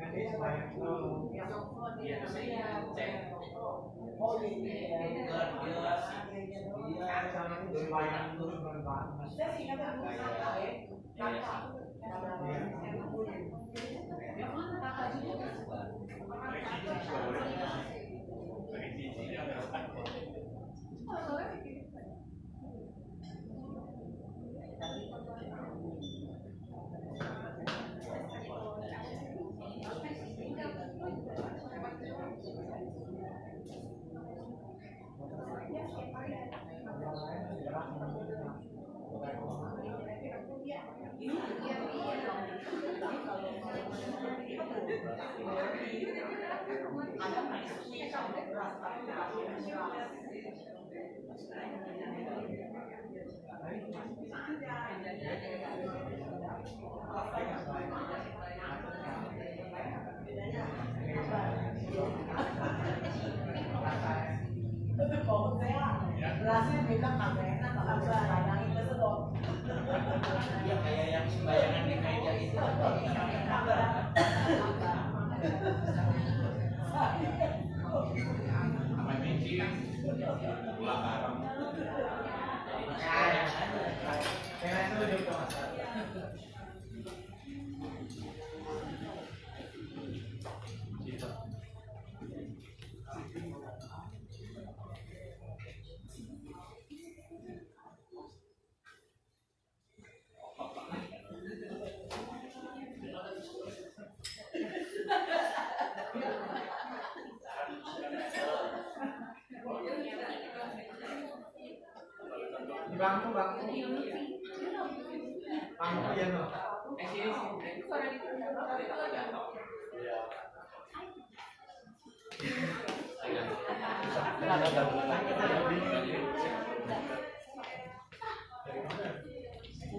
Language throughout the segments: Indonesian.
Nanti selain itu dia cek selain itu bermanfaat. Berasnya bilang kagak enak kalau bayangin ke sedot. Ya kayak yang sembayangan di meja itu. Sama Michi, pulang bareng. Yang itu juga masalah. Bangku ya no.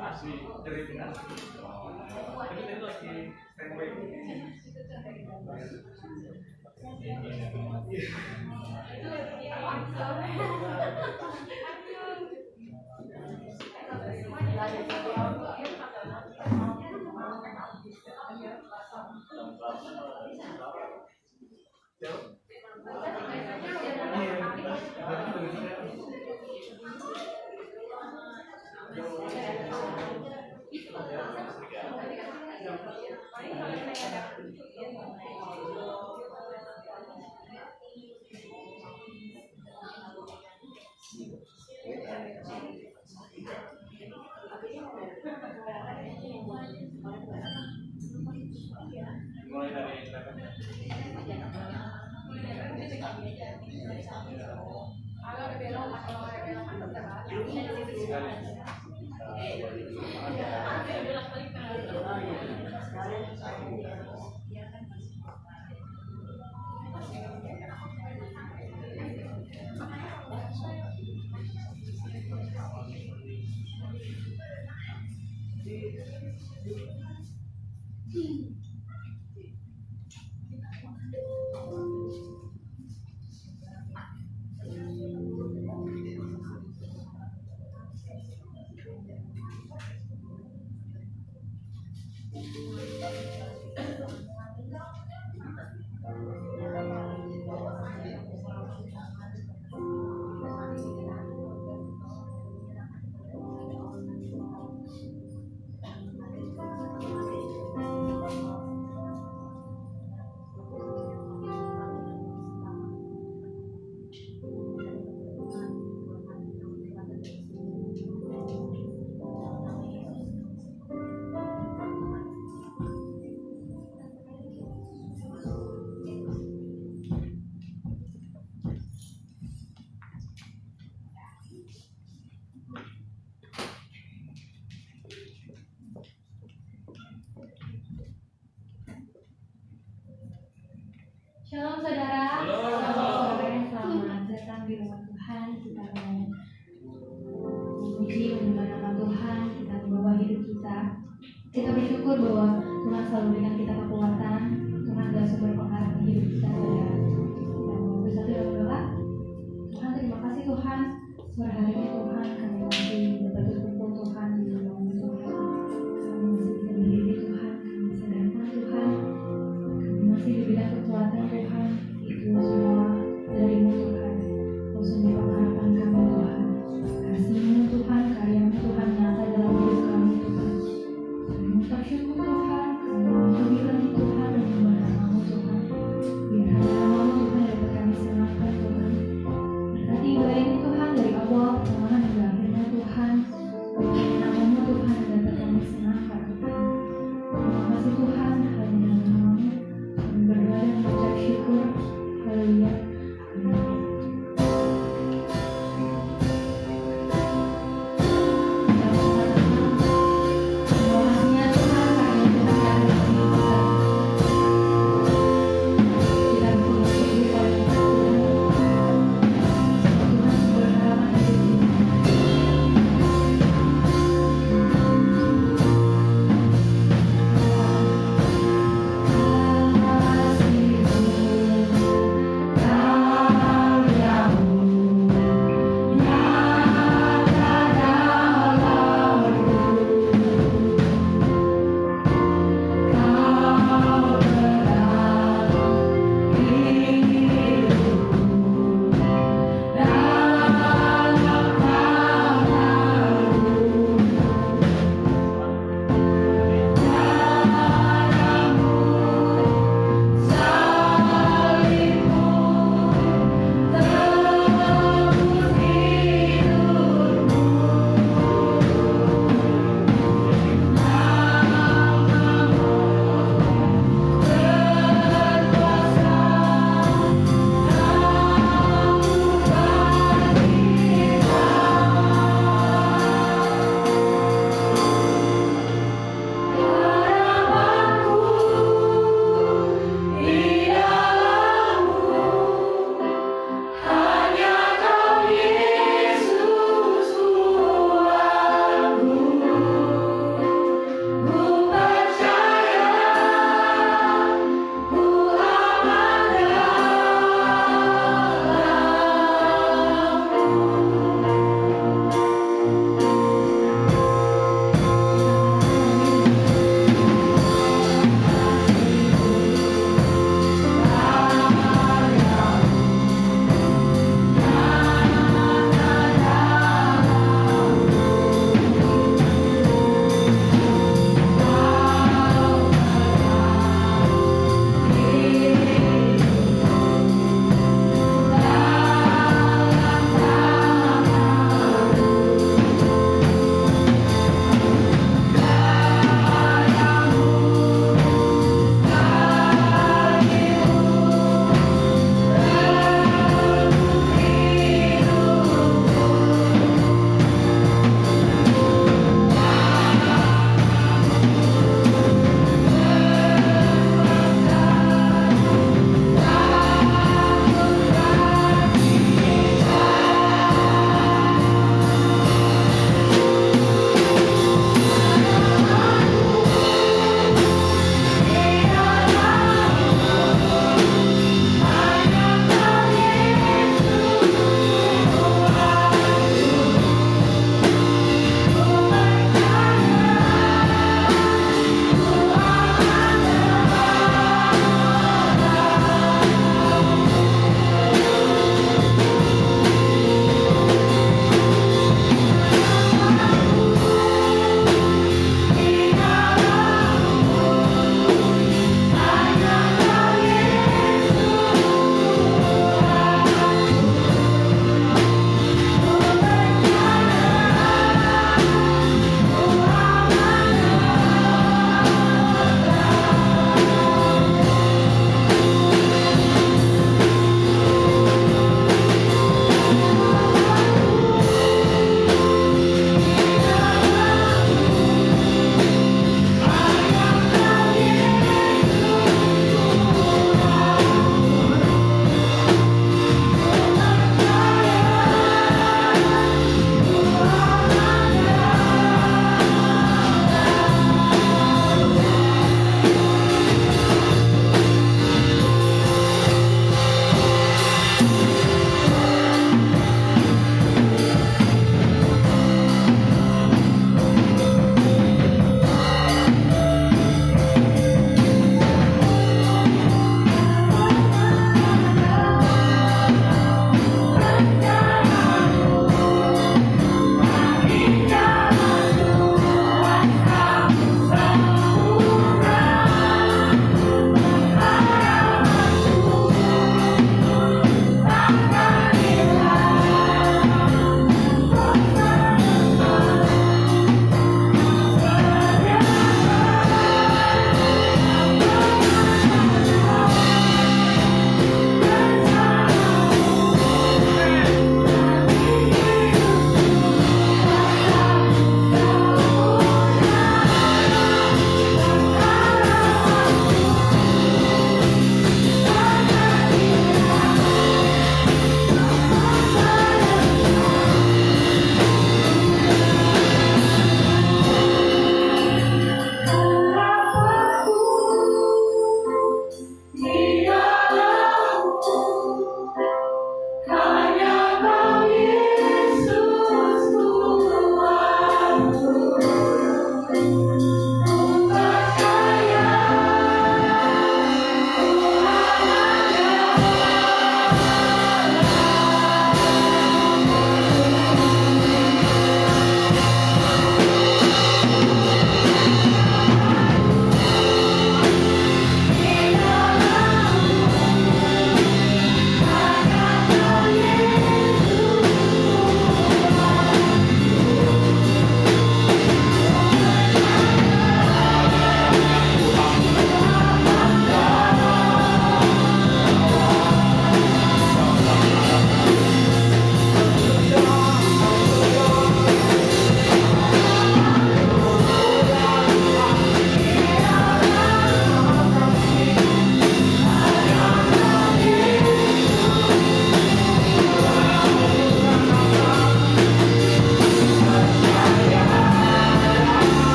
Asli dari Dinas. Tapi itu lagi standby. Mulai dari Shalom saudara. Shalom. Saudara yang selamat datang di rumah Tuhan. Kita mau memuji menyembah nama Tuhan. Kita membawa hidup kita. Kita bersyukur bahwa Tuhan selalu berikan kita kekuatan. Tuhan adalah sumber pengharapan hidup kita, saudara. Kita mau bersatu dalam doa. Tuhan, terima kasih Tuhan. Sore hari ini Tuhan kami masih dapat berkumpul Tuhan di dalam Tuhan. Kami masih diberi Tuhan.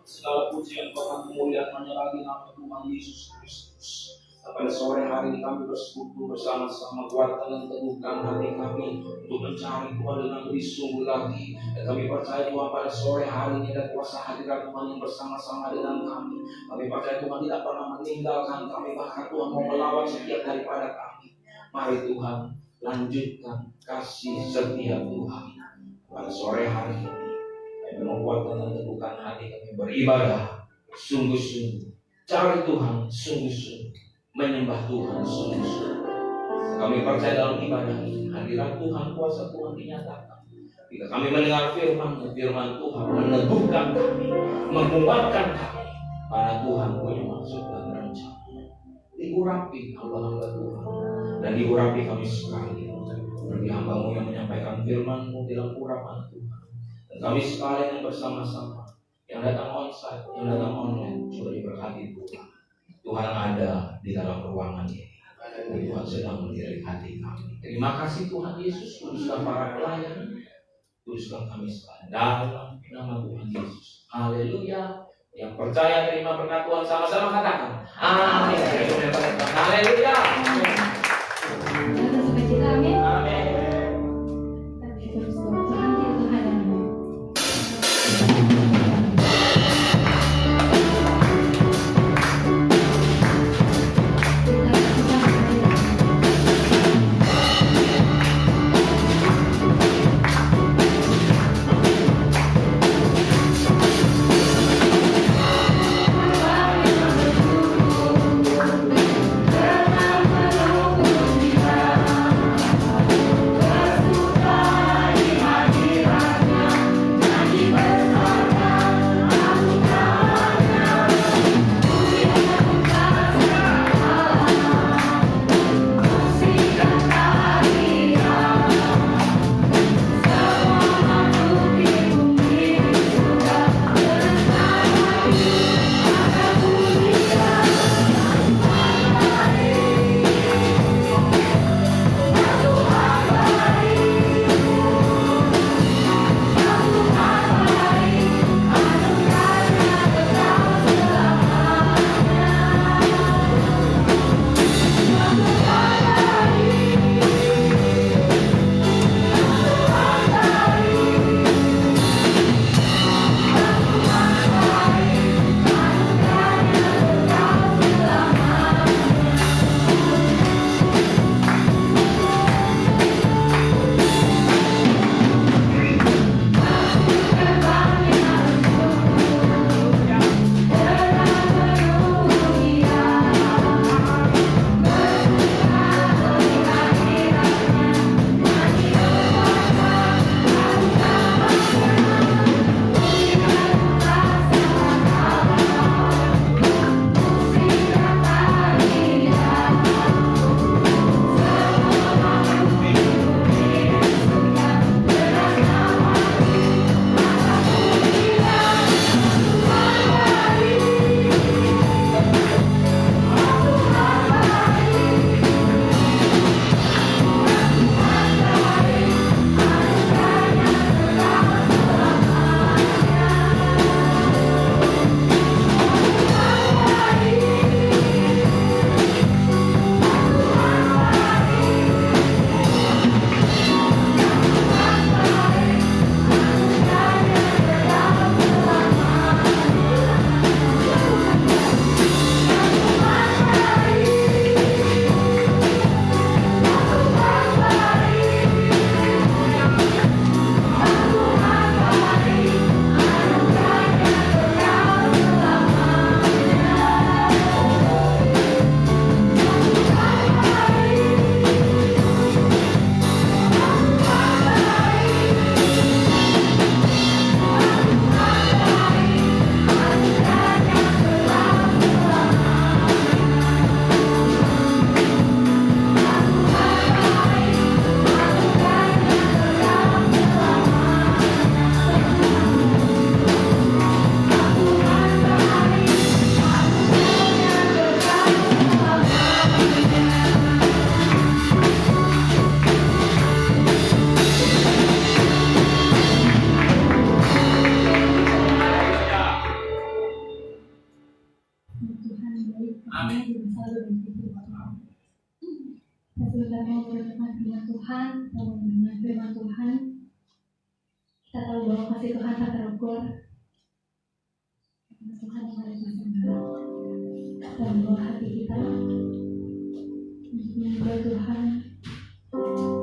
Segala pujian bahkan kemuliaan hanya bagi nama Tuhan Yesus Kristus. Pada sore hari ini kami bersekutu bersama-sama, kuatkan dan teguhkan hati kami untuk mencari Tuhan dengan lebih sungguh lagi. Dan kami percaya Tuhan pada sore hari ini ada kuasa hadirat Tuhan yang bersama-sama dengan kami. Kami percaya Tuhan tidak pernah meninggalkan kami, bahkan Tuhan mau melawat setiap daripada kami. Mari Tuhan lanjutkan kasih setia Tuhan pada sore hari ini. Kami menguatkan dan teguhkan hati kami beribadah sungguh-sungguh, cari Tuhan sungguh-sungguh, menyembah Tuhan sungguh-sungguh. Kami percaya dalam ibadah ini hadirat Tuhan, kuasa Tuhan dinyatakan. Jika kami mendengar firman Tuhan meneguhkan kami, menguatkan kami, karena Tuhan punya maksud dan rencana. Diurapi hamba-hamba Tuhan dan diurapi kami sekali. Bagi hamba-Mu yang menyampaikan firman-Mu dalam urapan Tuhan. Dan kami sekalian yang bersama-sama, yang datang onsite, yang datang online, juga diberkati Tuhan. Tuhan ada di dalam ruangan ini. Tuhan sedang melirik hati kami. Terima kasih Tuhan Yesus, kuduskan para pelayan, kuduskan kami sekalian dalam nama Tuhan Yesus. Haleluya. Yang percaya terima berkat Tuhan sama-sama katakan amin. Haleluya. Kita sukacita, amin. Amin. Kita bersyukur Tuhan kita menghadapmu. Terima Amin. dan selalu begitu Tuhan. Kita sebentar mau merenungkan firman Tuhan, mau mendengar firman Tuhan. Kita tahu bahwa kasih Tuhan tak terukur. Karena Tuhan yang ada di sana. Kita membawa hati kita untuk menyembah Tuhan. Yesus,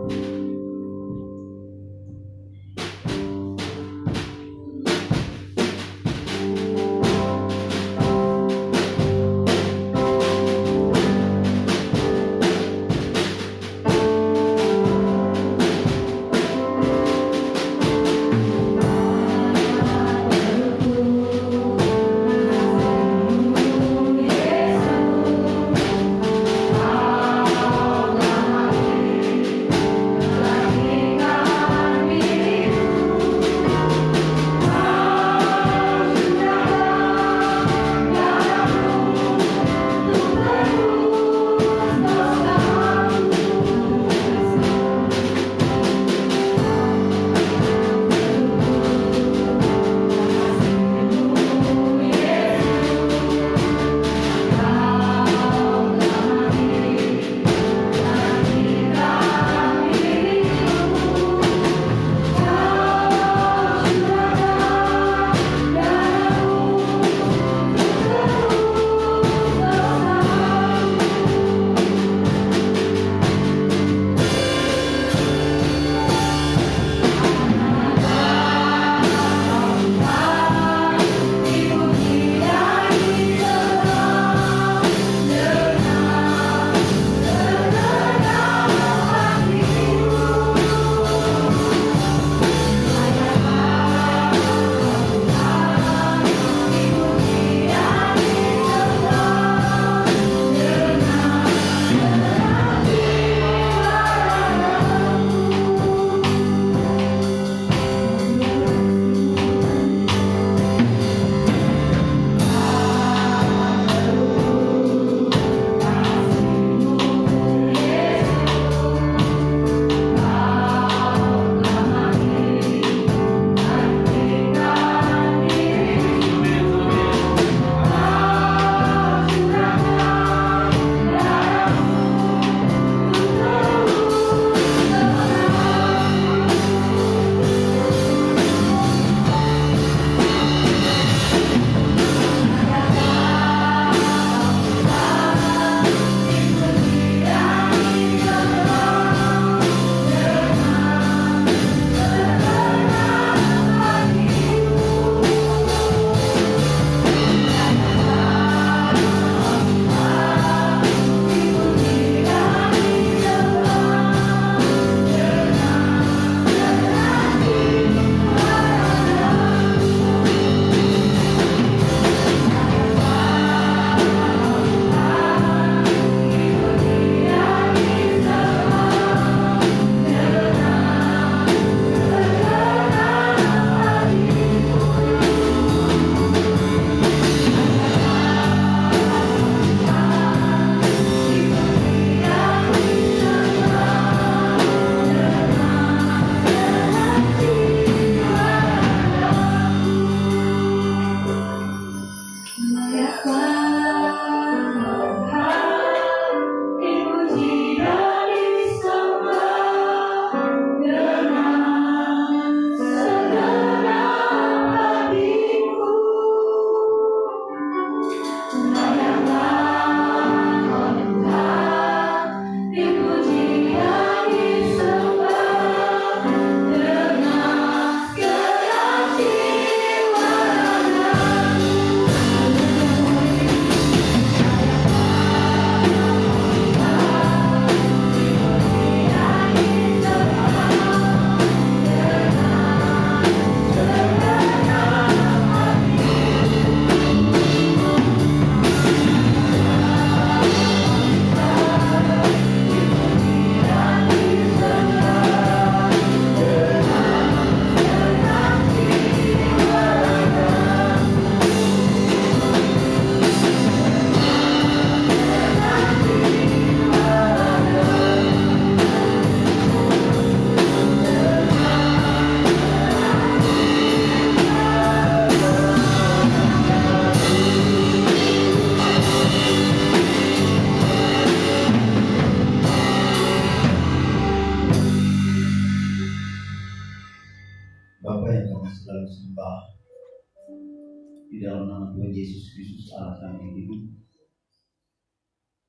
dalam nama Tuhan Yesus Kristus Allah kami yang hidup.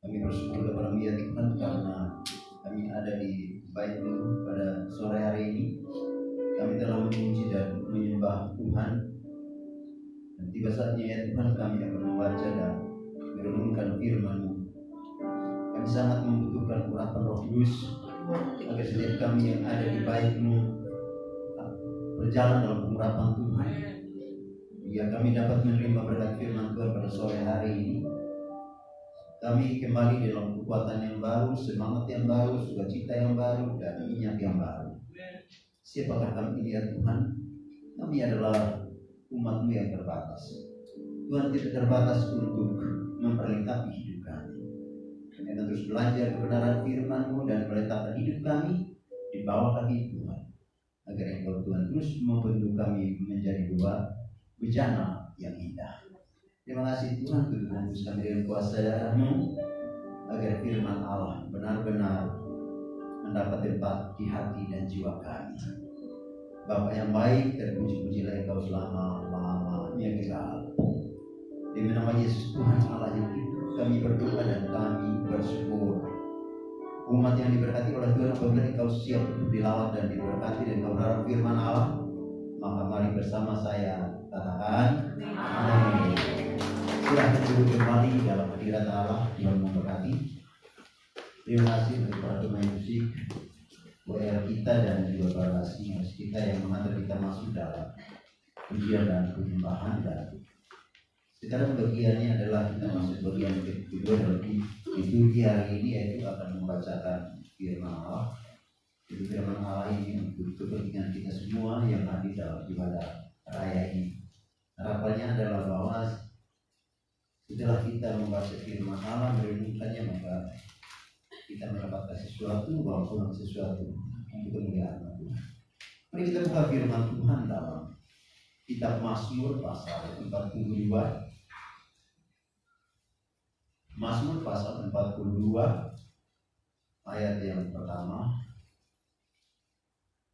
Kami bersyukur kepada ya Tuhan karena kami ada di bait-Mu pada sore hari ini. Kami telah memuji dan menyembah Tuhan. Dan tiba saatnya ya Tuhan kami akan membaca dan merenungkan firman-Mu. Kami sangat membutuhkan urapan Roh Kudus agar setiap kami yang ada di bait-Mu berjalan dalam pengurapan Tuhan. Biar kami dapat menerima berkat firman Tuhan pada sore hari ini. Kami kembali dalam kekuatan yang baru, semangat yang baru, sukacita yang baru, dan minyak yang baru. Siapakah kami ini ya Tuhan? Kami adalah umat-Mu yang terbatas. Tuhan tidak terbatas untuk memperlengkapi hidup kami. Kami akan terus belajar kebenaran firman-Mu dan meletakkan hidup kami di bawah kaki Tuhan, agar Engkau Tuhan terus membentuk kami menjadi buah bejana yang indah. Terima kasih Tuhan untuk membungkus kami dengan kuasa darah-Mu, agar firman Allah benar-benar mendapat tempat di hati dan jiwa kami. Bapa yang baik, terpuji-pujilah Engkau selama-lamanya kekal. Demi nama Yesus Tuhan Allah yang hidup, kami berdoa dan kami bersyukur. Umat yang diberkati oleh Tuhan, apabila Engkau siap untuk dilawat dan diberkati dan Engkau berharap firman Allah, maka mari bersama saya katakan amin. Silahkan duduk kembali dalam hadirat Allah. Tuhan memberkati. Terima kasih untuk para pemain musik WR kita dan juga para singers kita yang mengantar kita masuk dalam pujian dan penyembahan. Dan sekarang bagiannya adalah kita masuk bagian kedua dalam liturgi hari ini, yaitu akan membacakan firman Allah. Jadi firman Allah ini untuk kepentingan kita semua yang hadir dalam ibadah raya ini. Harapannya adalah bahwa setelah kita membaca firman Allah, merenungkannya, maka kita mendapatkan sesuatu, walaupun sesuatu untuk kemuliaan Tuhan. Mari kita buka firman Tuhan dalam kitab Mazmur pasal 42. Mazmur pasal 42 ayat yang pertama.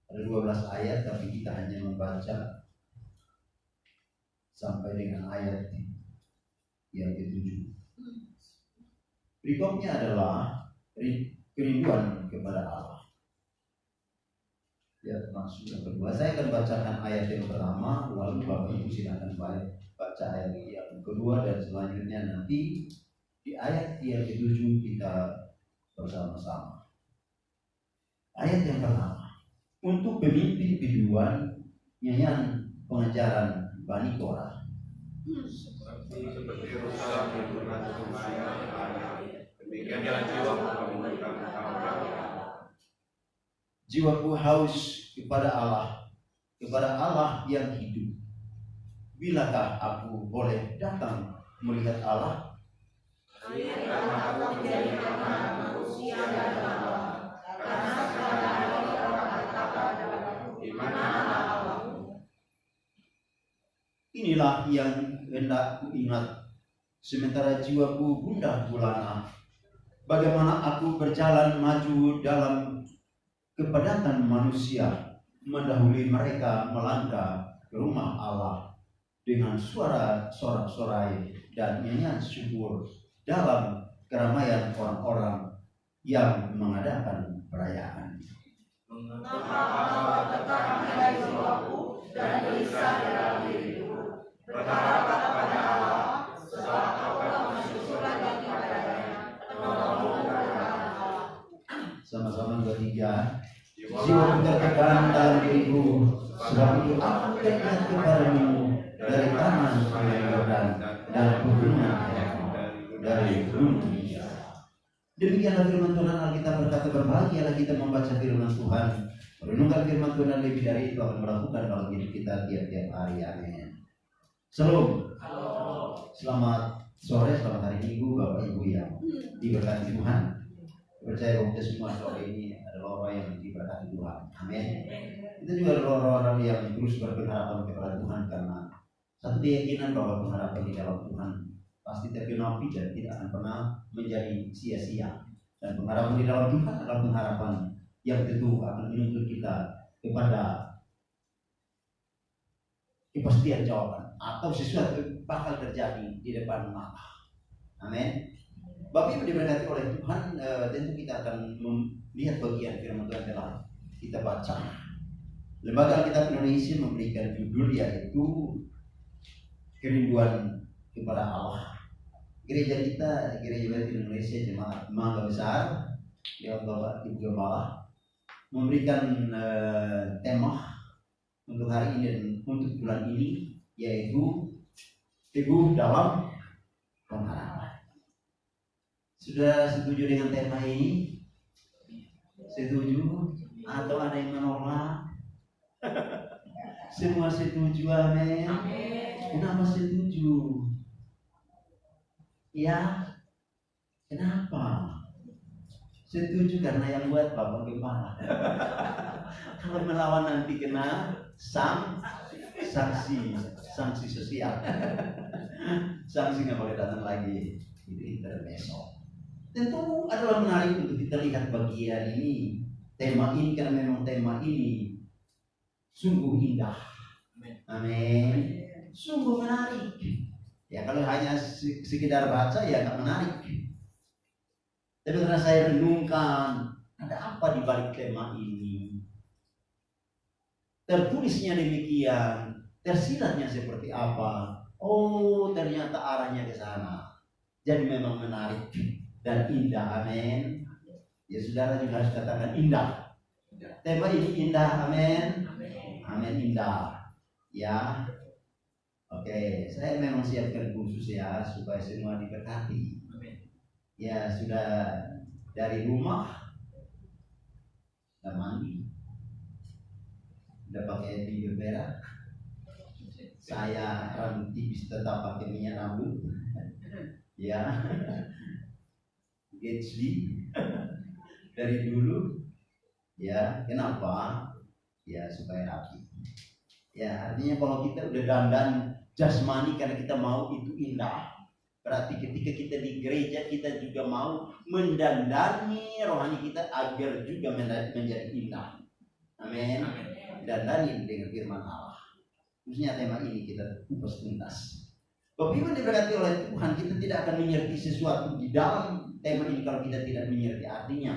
Ada 12 ayat, tapi kita hanya membaca sampai dengan ayat yang ke-7. Berikutnya adalah kerinduan kepada Allah. Ya, maksud yang kedua, saya akan bacakan ayat yang pertama, lalu Bapak Ibu silakan baca ayat yang kedua, dan selanjutnya nanti di ayat yang ke-7 kita bersama-sama. Ayat yang pertama, untuk pemimpin biduan nyanyian pengajaran Bani Korah. Seperti rusa menggunakan lumayan, demikian jalan jiwa menggunakan kawan. Jiwaku haus kepada Allah yang hidup. Bilakah aku boleh datang melihat Allah? Karena aku menjadi anak manusia dan Allah. Karena segala hari orang katakan di mana Allah. Inilah yang hendak ku ingat, sementara jiwaku gundah gulana. Bagaimana aku berjalan maju dalam kepadatan manusia, mendahului mereka melangkah ke rumah Allah dengan suara sorak-sorai dan nyanyian syukur dalam keramaian orang-orang yang mengadakan perayaan. Mengapa Allah tetap menilai jiwaku dan gelisah dalam diriku? Berharap kepada Allah, sebab Allah mensyukurkan bagi padanya, menolong kepada Allah. Sama-sama bertiga. Jiwaku tertekan dalam diriku, sebab itu aku teringat kepadamu dari tanah sungai Yordan dan pegunungan dari gunung Hijau. Demikianlah firman Tuhan. Alkitab berkata, berbahagialah kita membaca firman Tuhan, merenungkan firman Tuhan, dan lebih dari itu akan melakukan dalam hidup kita tiap-tiap hari. Amin. Shalom. Selamat sore, selamat hari Minggu Bapak Ibu yang diberkati Tuhan. Percaya bahwa kita semua sore ini adalah orang yang diberkati Tuhan. Amin. Kita juga adalah orang-orang yang terus berpengharapan kepada Tuhan, karena satu keyakinan bahwa pengharapan di dalam Tuhan pasti tergenapi dan tidak akan pernah menjadi sia-sia. Dan pengharapan di dalam Tuhan adalah pengharapan yang tentu akan menuntut kita kepada kepastian jawaban atau sesuatu bakal terjadi di depan mata. Amin. Bapak Ibu diberkati oleh Tuhan, tentu kita akan melihat bagian firman Tuhan telah kita baca. Lembaga Alkitab Indonesia memberikan judul yaitu Kerinduan kepada Allah. Gereja kita, Gereja Baptis Indonesia Jemaat Mangga Besar, lewat Bapak Ibu Gembala, memberikan tema untuk hari ini dan untuk bulan ini, yaitu teguh dalam pengharapan. Sudah setuju dengan tema ini? Setuju? Atau ada yang menolak? Semua setuju, amin. Kenapa setuju? Ya, kenapa? Setuju karena yang buat Bapak Gembala. Kalau melawan nanti kena sanksi sosial. Sanksi nggak boleh datang lagi. Itu intermezzo. Tentu adalah menarik untuk kita lihat bagian ini, tema ini, karena memang tema ini sungguh indah. Amin. Sungguh menarik. Ya kalau hanya sekedar baca ya nggak menarik. Tapi karena saya renungkan, ada apa di balik tema ini? Tertulisnya demikian, tersiratnya seperti apa? Oh, ternyata arahnya ke sana. Jadi memang menarik dan indah, amin. Ya saudara juga harus katakan indah. Tema ini indah, amin. Amin, indah. Ya. Oke, saya memang siapkan khusus ya supaya semua diberkati. Ya sudah dari rumah, sudah mandi, sudah pakai bibir merah. Saya rambut tipis tetap pakai minyak rambut. Ya, Gatsby dari dulu. Ya, kenapa? Ya supaya rapi. Ya artinya kalau kita udah dandan jasmani karena kita mau itu indah, berarti ketika kita di gereja kita juga mau mendandani rohani kita agar juga menjadi indah. Amin. Dandani dengan firman Allah. Khususnya tema ini kita kupas tuntas. Bapak Ibu diberkati oleh Tuhan, kita tidak akan mengerti sesuatu di dalam tema ini kalau kita tidak mengerti artinya.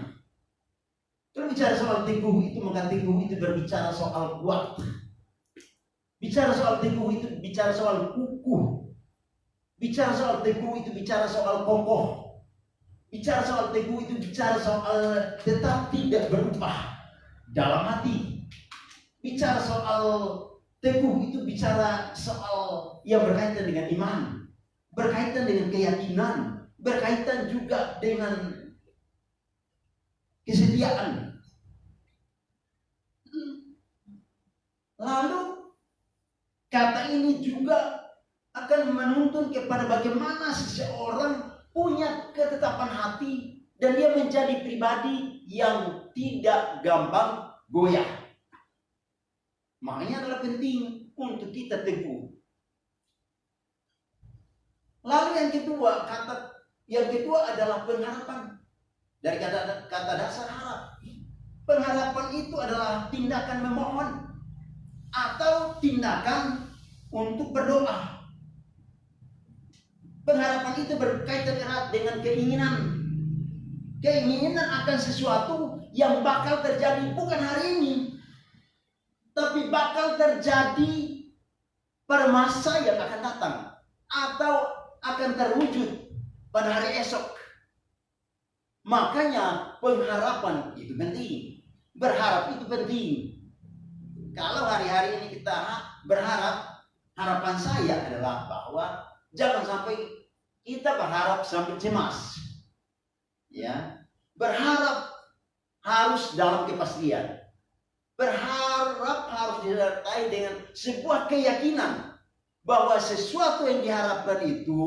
Berbicara soal teguh itu, maka teguh itu berbicara soal kuat. Bicara soal teguh itu bicara soal kukuh. Bicara soal teguh itu bicara soal kokoh. Bicara soal teguh itu bicara soal tetap tidak berubah dalam hati. Bicara soal teguh itu bicara soal yang berkaitan dengan iman, berkaitan dengan keyakinan, berkaitan juga dengan kesetiaan. Lalu kata ini juga akan menuntun kepada bagaimana seseorang punya ketetapan hati dan dia menjadi pribadi yang tidak gampang goyah. Makanya adalah penting untuk kita teguh. Lalu yang kedua adalah pengharapan. Dari kata dasar harap. Pengharapan itu adalah tindakan memohon atau tindakan untuk berdoa. Pengharapan itu berkaitan erat dengan keinginan. Keinginan akan sesuatu yang bakal terjadi bukan hari ini, tapi bakal terjadi pada masa yang akan datang atau akan terwujud pada hari esok. Makanya pengharapan itu penting. Berharap itu penting. Kalau hari-hari ini kita berharap, harapan saya adalah bahwa jangan sampai kita berharap sampai cemas. Ya, berharap harus dalam kepastian. Berharap harus disertai dengan sebuah keyakinan bahwa sesuatu yang diharapkan itu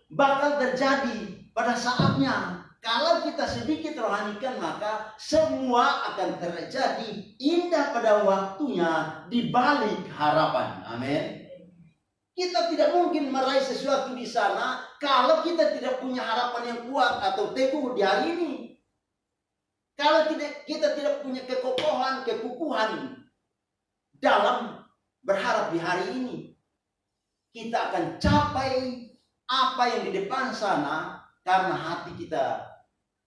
bakal terjadi pada saatnya. Kalau kita sedikit rohanikan, maka semua akan terjadi indah pada waktunya di balik harapan. Amin. Kita tidak mungkin meraih sesuatu di sana kalau kita tidak punya harapan yang kuat atau teguh di hari ini. Kalau kita tidak punya kekokohan, kekukuhan dalam berharap di hari ini. kita akan capai apa yang di depan sana karena hati kita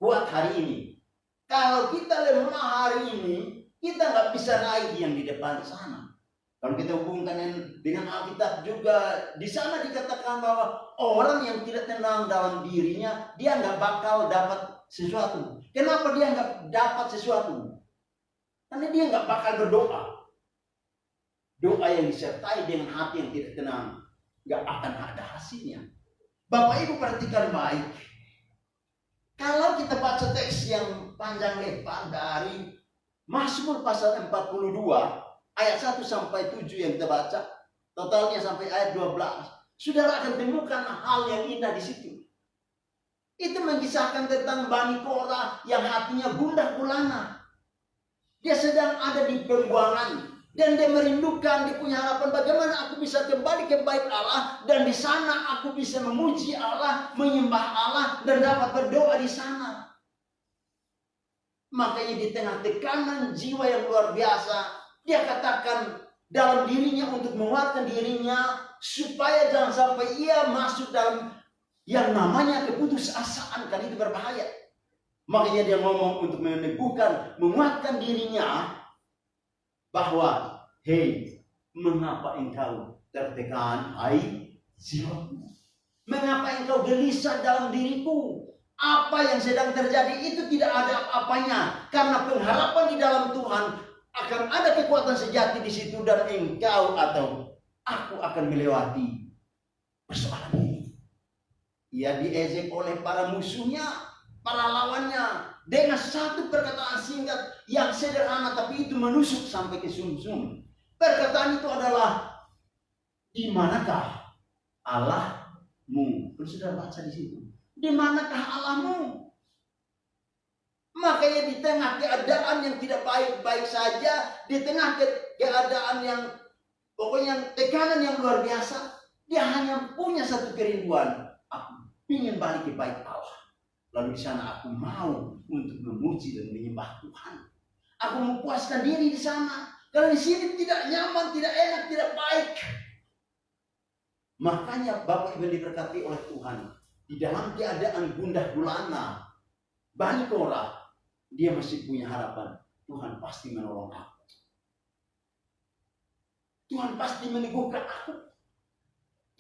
kuat hari ini. Kalau kita lemah hari ini, kita nggak bisa raih yang di depan sana. Kalau kita hubungkan dengan Alkitab juga, di sana dikatakan bahwa orang yang tidak tenang dalam dirinya, dia nggak bakal dapat sesuatu. Kenapa dia nggak dapat sesuatu? Karena dia nggak bakal berdoa. Doa yang disertai dengan hati yang tidak tenang nggak akan ada hasilnya. Bapak Ibu perhatikan baik. Kalau kita baca teks yang panjang lebar dari Mazmur pasal 42 ayat 1 sampai 7 yang kita baca, totalnya sampai ayat 12, saudara akan temukan hal yang indah di situ. Itu mengisahkan tentang Bani Korah yang hatinya gundah gulana. Dia sedang ada di pembuangan dan dia merindukan, dia punya harapan bagaimana aku bisa kembali ke bait Allah dan di sana aku bisa memuji Allah, menyembah Allah dan dapat berdoa di sana. Makanya di tengah tekanan jiwa yang luar biasa, dia katakan dalam dirinya untuk menguatkan dirinya supaya jangan sampai ia masuk dalam yang namanya keputusasaan, kan itu berbahaya. Makanya dia ngomong untuk meneguhkan, menguatkan dirinya bahwa, hei, mengapa engkau tertekan, hai jiwaku? Mengapa engkau gelisah dalam diriku? Apa yang sedang terjadi itu tidak ada apa-apanya, karena pengharapan di dalam Tuhan akan ada kekuatan sejati di situ dan engkau atau aku akan melewati persoalan ini. Ia diejek oleh para musuhnya, para lawannya dengan satu perkataan singkat yang sederhana tapi itu menusuk sampai ke sumsum. Perkataan itu adalah, di manakah Allahmu? Kalau sudah baca di situ, di manakah Allahmu? Makanya di tengah keadaan yang tidak baik-baik saja, di tengah keadaan yang pokoknya tekanan yang luar biasa, dia hanya punya satu kerinduan. Aku ingin balik ke bait Allah. Lalu di sana aku mau untuk memuji dan menyembah Tuhan. Aku memuaskan diri di sana. Kalau di sini tidak nyaman, tidak enak, tidak baik. Makanya Bapak Ibu diberkati oleh Tuhan. Di dalam keadaan gundah gulana, Bani Korah, dia masih punya harapan. Tuhan pasti menolong aku. Tuhan pasti meneguhkan aku.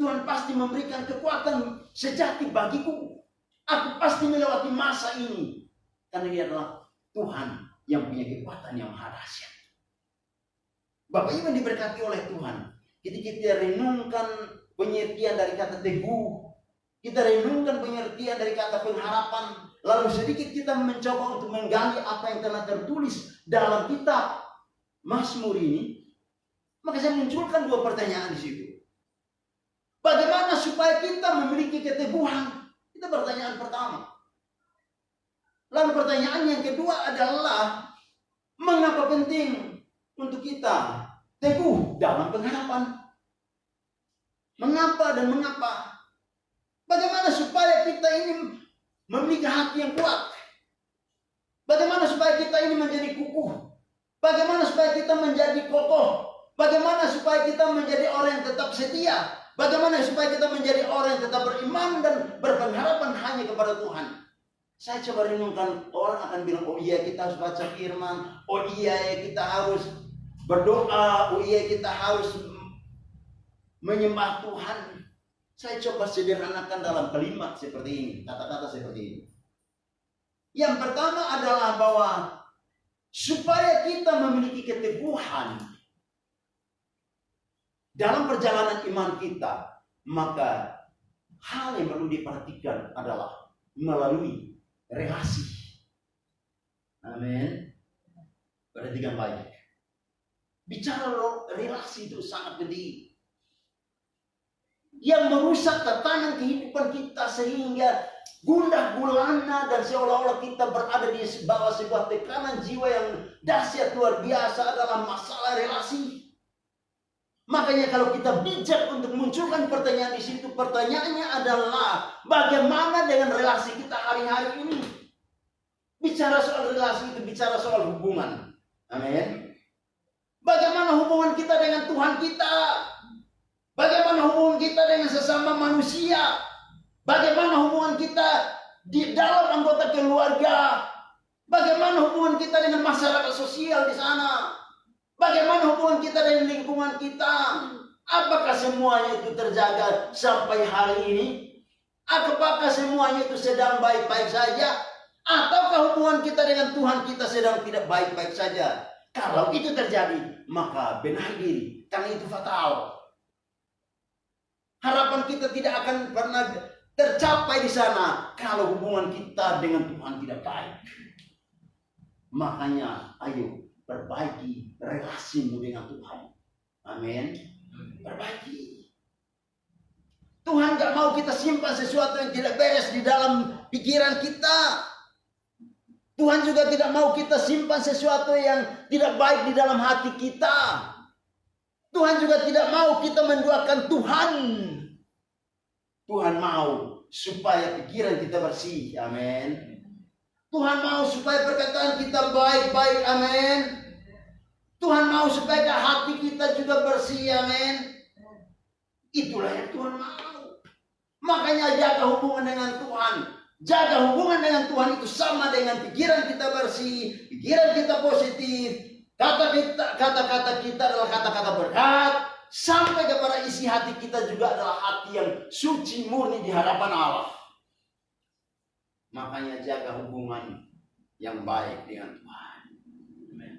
Tuhan pasti memberikan kekuatan sejati bagiku. Aku pasti melewati masa ini. Karena dia adalah Tuhan yang punya kekuatan yang maha dahsyat. Bapak Ibu diberkati oleh Tuhan. Ketika kita renungkan pengertian dari kata teguh, kita renungkan pengertian dari kata pengharapan, lalu sedikit kita mencoba untuk menggali apa yang telah tertulis dalam kitab Mazmur ini, maka saya munculkan dua pertanyaan di situ. Bagaimana supaya kita memiliki keteguhan? Itu pertanyaan pertama. Lalu pertanyaan yang kedua adalah, mengapa penting untuk kita teguh dalam pengharapan? Mengapa dan mengapa? Bagaimana supaya kita ini memiliki hati yang kuat? Bagaimana supaya kita ini menjadi kukuh? Bagaimana supaya kita menjadi kokoh? Bagaimana supaya kita menjadi orang yang tetap setia? Bagaimana supaya kita menjadi orang yang tetap beriman dan berpengharapan hanya kepada Tuhan? Saya coba renungkan, orang akan bilang, oh iya kita harus baca firman, oh iya kita harus berdoa, oh iya kita harus menyembah Tuhan. Saya coba sederhanakan dalam kalimat seperti ini, kata-kata seperti ini. Yang pertama adalah bahwa supaya kita memiliki keteguhan dalam perjalanan iman kita, maka hal yang perlu diperhatikan adalah melalui relasi. Amin. Perhatikan baik. Bicara relasi itu sangat penting. Yang merusak tatanan kehidupan kita sehingga gundah gulana dan seolah-olah kita berada di bawah sebuah tekanan jiwa yang dahsyat luar biasa adalah masalah relasi. Makanya kalau kita bijak untuk munculkan pertanyaan di situ, pertanyaannya adalah bagaimana dengan relasi kita hari-hari ini? Bicara soal relasi itu bicara soal hubungan. Amin. Bagaimana hubungan kita dengan Tuhan kita? Bagaimana hubungan kita dengan sesama manusia? Bagaimana hubungan kita di dalam anggota keluarga? Bagaimana hubungan kita dengan masyarakat sosial di sana? Bagaimana hubungan kita dengan lingkungan kita? Apakah semuanya itu terjaga sampai hari ini? Apakah semuanya itu sedang baik-baik saja? Ataukah hubungan kita dengan Tuhan kita sedang tidak baik-baik saja? Kalau itu terjadi, maka benahi diri, karena itu fatal. Harapan kita tidak akan pernah tercapai di sana kalau hubungan kita dengan Tuhan tidak baik. Makanya ayo perbaiki relasimu dengan Tuhan. Amin. Perbaiki. Tuhan gak mau kita simpan sesuatu yang tidak beres di dalam pikiran kita. Tuhan juga tidak mau kita simpan sesuatu yang tidak baik di dalam hati kita. Tuhan juga tidak mau kita menduakan Tuhan. Tuhan mau supaya pikiran kita bersih. Amin. Tuhan mau supaya perkataan kita baik-baik. Amin. Tuhan mau supaya hati kita juga bersih. Amin. Itulah yang Tuhan mau. Makanya jaga hubungan dengan Tuhan. Jaga hubungan dengan Tuhan itu sama dengan pikiran kita bersih, pikiran kita positif, kata-kata kita adalah kata-kata berkat, sampai kepada isi hati kita juga adalah hati yang suci murni di hadapan Allah. Makanya jaga hubungan yang baik dengan Tuhan.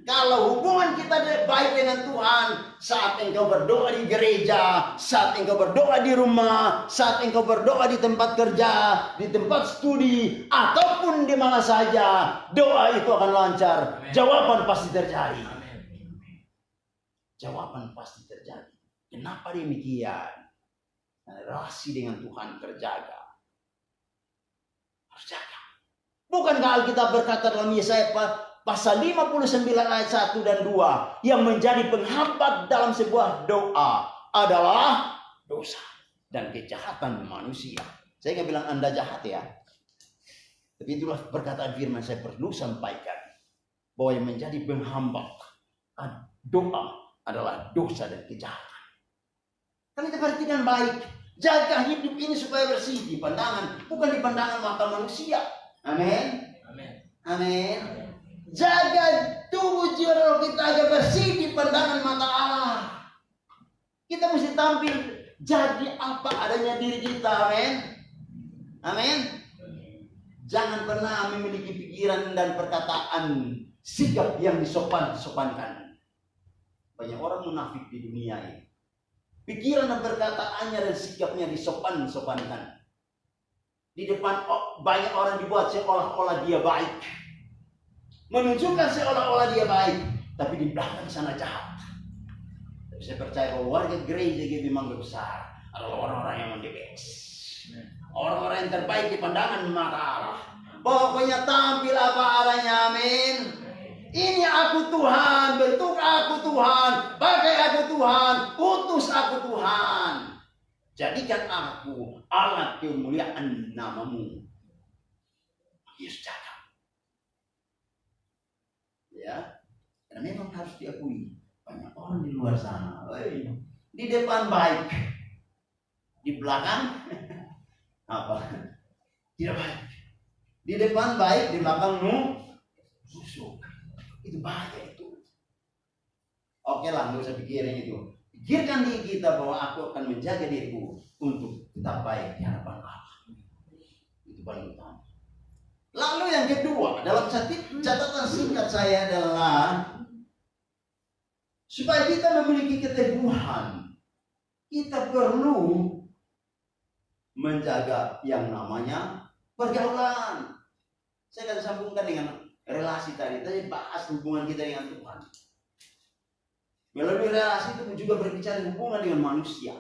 Kalau hubungan kita baik dengan Tuhan, saat engkau berdoa di gereja, saat engkau berdoa di rumah, saat engkau berdoa di tempat kerja, di tempat studi, ataupun di mana saja, doa itu akan lancar. Jawaban pasti terjadi. Jawaban pasti terjadi. Kenapa demikian? Relasi dengan Tuhan terjaga. Harus jaga. Bukankah Alkitab berkata dalam Yesaya pasal 59 ayat 1 dan 2, yang menjadi penghambat dalam sebuah doa adalah dosa dan kejahatan manusia. Saya nggak bilang Anda jahat ya, tapi itulah perkataan firman saya perlu sampaikan, bahwa yang menjadi penghambat doa adalah dosa dan kejahatan. Kan kita perhatikan baik, jaga hidup ini supaya bersih di pandangan, bukan di pandangan mata manusia. Amin. Amin. Amin. Jaga tubuh jiwa roh kita agar bersih di pandangan mata Allah. Kita mesti tampil jadi apa adanya diri kita. Amin. Amin. Jangan pernah memiliki pikiran dan perkataan sikap yang disopankan. Banyak orang munafik di dunia ini. Pikiran dan perkataannya dan sikapnya disopankan. Di depan banyak orang dibuat seolah-olah dia baik. Menunjukkan seolah-olah dia baik, tapi di belakang sana jahat. Tapi saya percaya bahwa warga gereja GBI Mangga Besar adalah orang-orang yang mendebes, orang-orang yang terbaik di pandangan mata Allah. Pokoknya tampil apa adanya. Amin. Ini aku Tuhan, bentuk aku Tuhan, pakai aku Tuhan, utus aku Tuhan. Jadikan aku alat kemuliaan namamu. Yesus jaga. Ya, karena memang harus diakui banyak orang di luar sana, di depan baik, di belakang apa? Tidak baik. Di depan baik, di belakang busuk. Itu bahaya itu. Oke lah, nggak usah pikirin itu. Pikirkan diri kita bahwa aku akan menjaga diriku untuk tetap baik di hadapan Allah. Itu paling utama. Lalu yang kedua, dalam catatan singkat saya adalah supaya kita memiliki keteguhan, kita perlu menjaga yang namanya pergaulan. Saya akan sambungkan dengan relasi tadi bahas hubungan kita dengan Tuhan. Melalui relasi itu juga berbicara hubungan dengan manusia.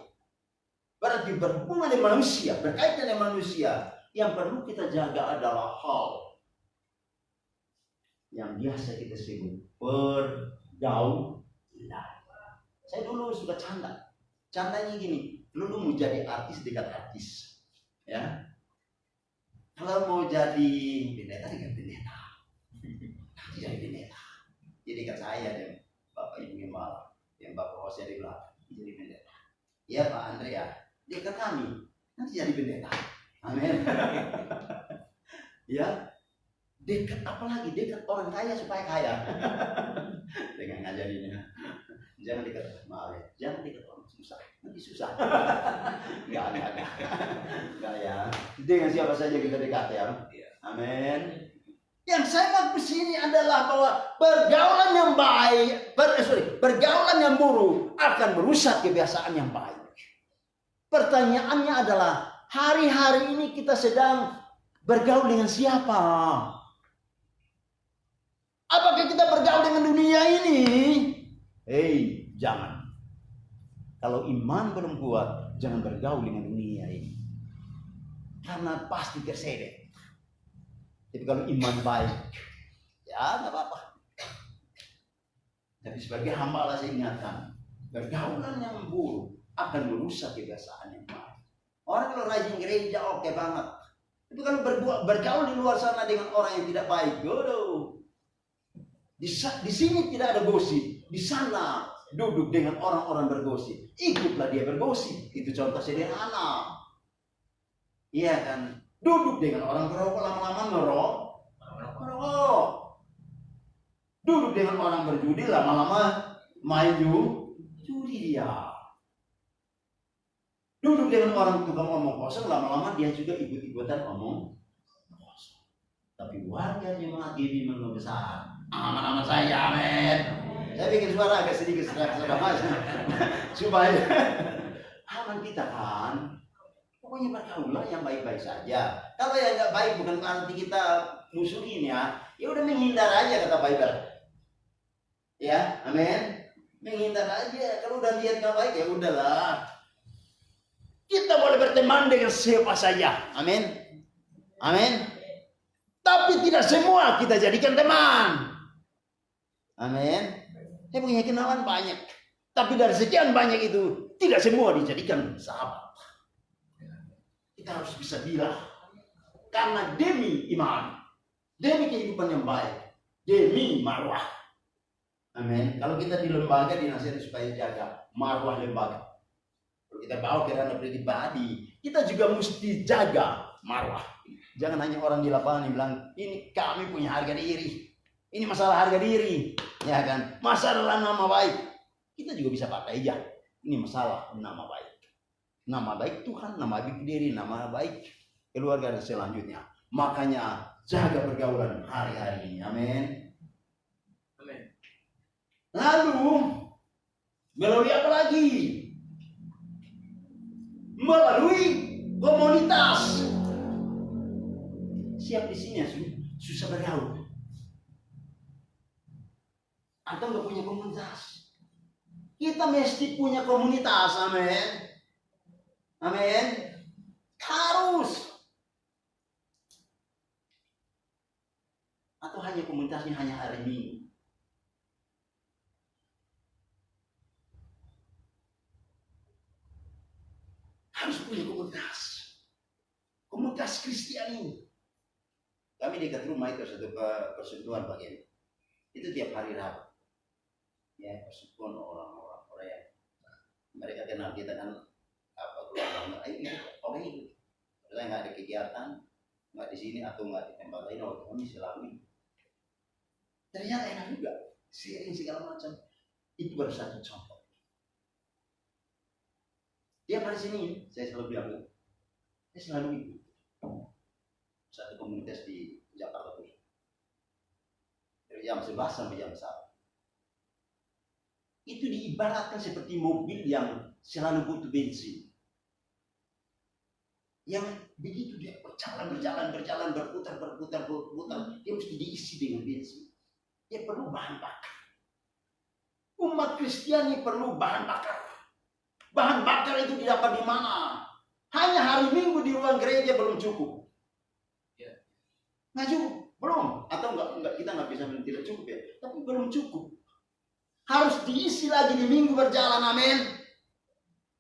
Berarti berhubungan dengan manusia, berkaitan dengan manusia, yang perlu kita jaga adalah hal yang biasa kita sebut pergaulan. Saya dulu suka candanya gini, lu mau jadi artis dekat artis, ya. Kalau mau jadi pendeta dekat pendeta, nanti jadi pendeta. Jadi dekat saya deh, Bapak Ibu Gembala, yang Bapak Hosea di belakang, jadi pendeta. Iya Pak Andrea, dekat kami, nanti jadi pendeta. Amin. Ya, dekat apalagi dekat orang kaya supaya kaya. Dengan ngajarinnya, jangan dekat, maaf ya, jangan dekat orang susah, nanti susah. Enggak ya. Dengan siapa saja kita dekat ya. Amin. Yang saya maksud sini adalah bahwa pergaulan yang baik, pergaulan yang buruk akan merusak kebiasaan yang baik. Pertanyaannya adalah, hari-hari ini kita sedang bergaul dengan siapa? Apakah kita bergaul dengan dunia ini? Jangan. Kalau iman belum kuat, jangan bergaul dengan dunia ini. Karena pasti terseret. Tapi kalau iman baik, ya nggak apa-apa. Tapi sebagai hamba Allah saya ingatkan, pergaulan yang buruk akan merusak kebiasaan yang baik. Orang kalau rajin gereja oke banget. Tapi kalau bergaul di luar sana dengan orang yang tidak baik, di sini tidak ada gosip, di sana duduk dengan orang-orang bergosip, ikutlah dia bergosip. Itu contoh sederhana. Iya kan? Duduk dengan orang berokok, lama-lama ngerokok. Duduk dengan orang berjudi, lama-lama main judi dia. Duduk dengan orang tukang omong kosong, lama-lama dia juga ikut-ikutan omong kosong. Tapi warga jemaat GBI Mengau Besar, aman-aman saya, amin. Saya bikin suara agak sedikit serak-serak supaya aman kita kan. Pokoknya bergaulah yang baik-baik saja. Kalau yang nggak baik bukan berarti kita musuhin ya. Ya udah menghindar aja kata Bible. Ya, amin. Menghindar aja. Kalau udah lihat nggak baik ya udahlah. Kita boleh berteman dengan siapa saja. Amin. Amin. Tapi tidak semua kita jadikan teman. Amin. Saya punya kenalan banyak. Tapi dari sekian banyak itu tidak semua dijadikan sahabat. Kita harus bisa bilang, karena demi iman, demi kehidupan yang baik, demi marwah. Amin. Kalau kita di lembaga dinasihati supaya jaga marwah lembaga. Kalau kita bawa ke ranah pribadi, kita juga mesti jaga marwah. Jangan hanya orang di lapangan yang bilang, ini kami punya harga diri. Ini masalah harga diri, ya kan? Masalah nama baik. Kita juga bisa pakai ya. Ini masalah nama baik. Nama baik Tuhan, nama baik diri, nama baik keluarga dan selanjutnya. Makanya jaga pergaulan hari-hari ini. Amin. Amin. Lalu melalui apa lagi? Melalui komunitas. Siap di sini ya, susah bergaul. Atau nggak punya komunitas? Kita mesti punya komunitas, amin. Amin. Harus. Atau hanya komunitasnya hanya hari Minggu. Harus punya komunitas. Komunitas Kristiani. Kami dekat rumah itu satu persentuhan bagian. Itu tiap hari Rabu. Ya, persentuhan orang-orang yang mereka kenal kita kan. Orang itu, saya nggak ada kegiatan, nggak di sini atau nggak di tempat lain, kami selalu. Ternyata enak juga, sharing segala macam. Itu baru satu contoh. Tiap hari sini, saya selalu bilang, saya selalu ikut satu komunitas di Jakarta Pusat. Dari jam 11 sampai jam 1. Itu diibaratkan seperti mobil yang selalu butuh bensin. Yang begitu dia berjalan, berputar, dia mesti diisi dengan bensin. Dia perlu bahan bakar. Umat Kristiani perlu bahan bakar. Bahan bakar itu didapat di mana? Hanya hari Minggu di ruang gereja belum cukup. Nggak cukup, belum. Atau enggak kita nggak bisa bilang tidak cukup ya. Tapi belum cukup. Harus diisi lagi di Minggu berjalan, amin.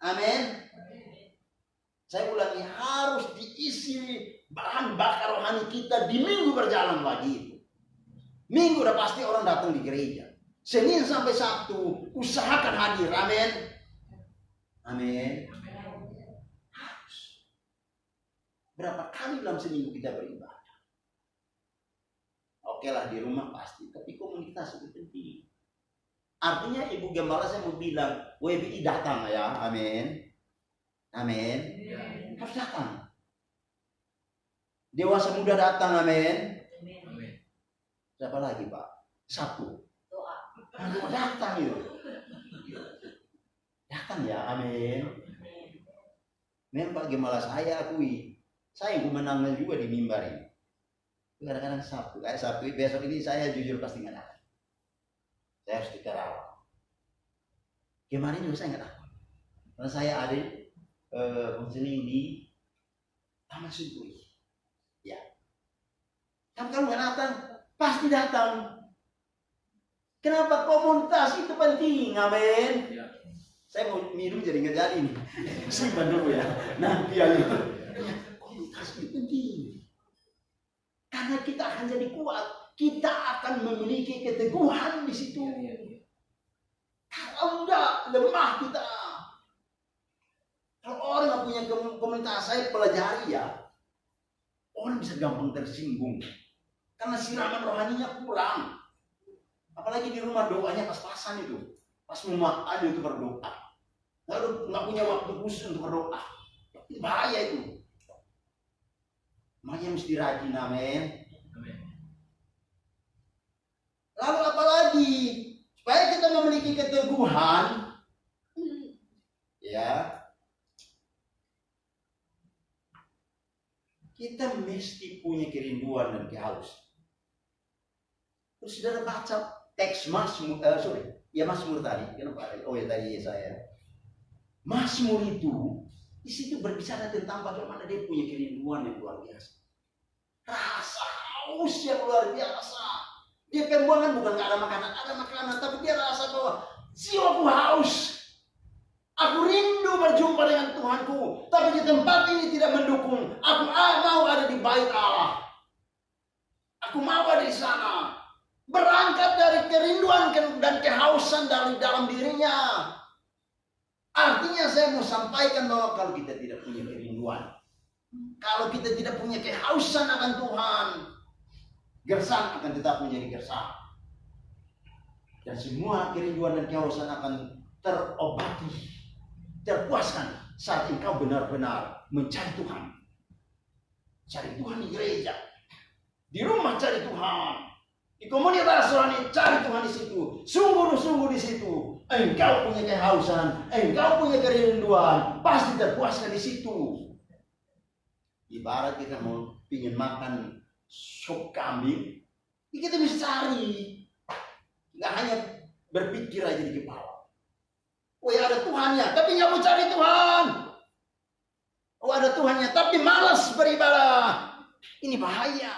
Amin. Saya ulangi, harus diisi bahan bakar rohani kita di Minggu berjalan lagi. Minggu udah pasti orang datang di gereja. Senin sampai Sabtu usahakan hadir, amin. Amin. Harus. Berapa kali dalam seminggu kita beribadah? Oke lah di rumah pasti, tapi komunitas itu penting. Artinya Ibu Gembala saya mau bilang, WBI datang ya, amin. Amin. Harus datang. Dewasa muda datang, amin. Siapa lagi Pak? Sabtu. Doa datang itu. Datang ya, amin. Memang Pak Gembala saya akui, saya menangnya juga di mimbar ini. Kadang-kadang Sabtu, kayak Sabtu besok ini saya jujur pasti nggak datang. Saya harus di Karawang. Kemarin juga saya nggak datang, karena saya ada konseling di Taman Senturi. Ya, kan kalau nggak datang, pasti datang. Kenapa? Komunitas itu penting, amin. Saya mau minum jadi nggak jadi nih. Simpan dulu ya, nanti aja. Komunitas itu penting. Karena kita akan jadi kuat, kita akan memiliki keteguhan di situ. Kalau enggak, lemah kita. Kalau orang yang punya komunitas, saya pelajari ya, orang bisa gampang tersinggung. Karena siraman rohaninya kurang. Apalagi di rumah doanya pas-pasan itu. Pas mau ada itu berdoa. Lalu nggak punya waktu khusus untuk berdoa. Itu bahaya itu. Makanya mesti rajin, amin. Lalu apalagi supaya kita memiliki keteguhan, ya, kita mesti punya kerinduan dan kehausan. Terus saudara baca teks Mazmur, Mazmur tadi, kenapa? Oh ya tadi saya. Mazmur itu di situ berbicara tentang bagaimana dia punya kerinduan yang luar biasa. Rasa haus yang luar biasa. Dia pembuangan bukan gak ada makanan, tapi dia rasa bahwa jiwaku haus. Aku rindu berjumpa dengan Tuhanku, tapi di tempat ini tidak mendukung. Aku mau ada di bait Allah. Aku mau ada di sana. Berangkat dari kerinduan dan kehausan dari dalam dirinya. Artinya saya mau sampaikan bahwa kalau kita tidak punya kerinduan, kalau kita tidak punya kehausan akan Tuhan, gersang akan tetap menjadi gersang. Dan semua kerinduan dan kehausan akan terobati, terpuaskan saat engkau benar-benar mencari Tuhan. Cari Tuhan di gereja, di rumah cari Tuhan, di komunitas rohani cari Tuhan di situ. Sungguh-sungguh di situ. Engkau punya kehausan, engkau punya kerinduan, pasti terpuaskan di situ. Ibarat kita mau ingin makan sop kambing, kita bisa cari. Nggak hanya berpikir aja di kepala. Oh ya ada Tuhannya, tapi nggak mau cari Tuhan. Oh ada Tuhannya, tapi malas beribadah. Ini bahaya.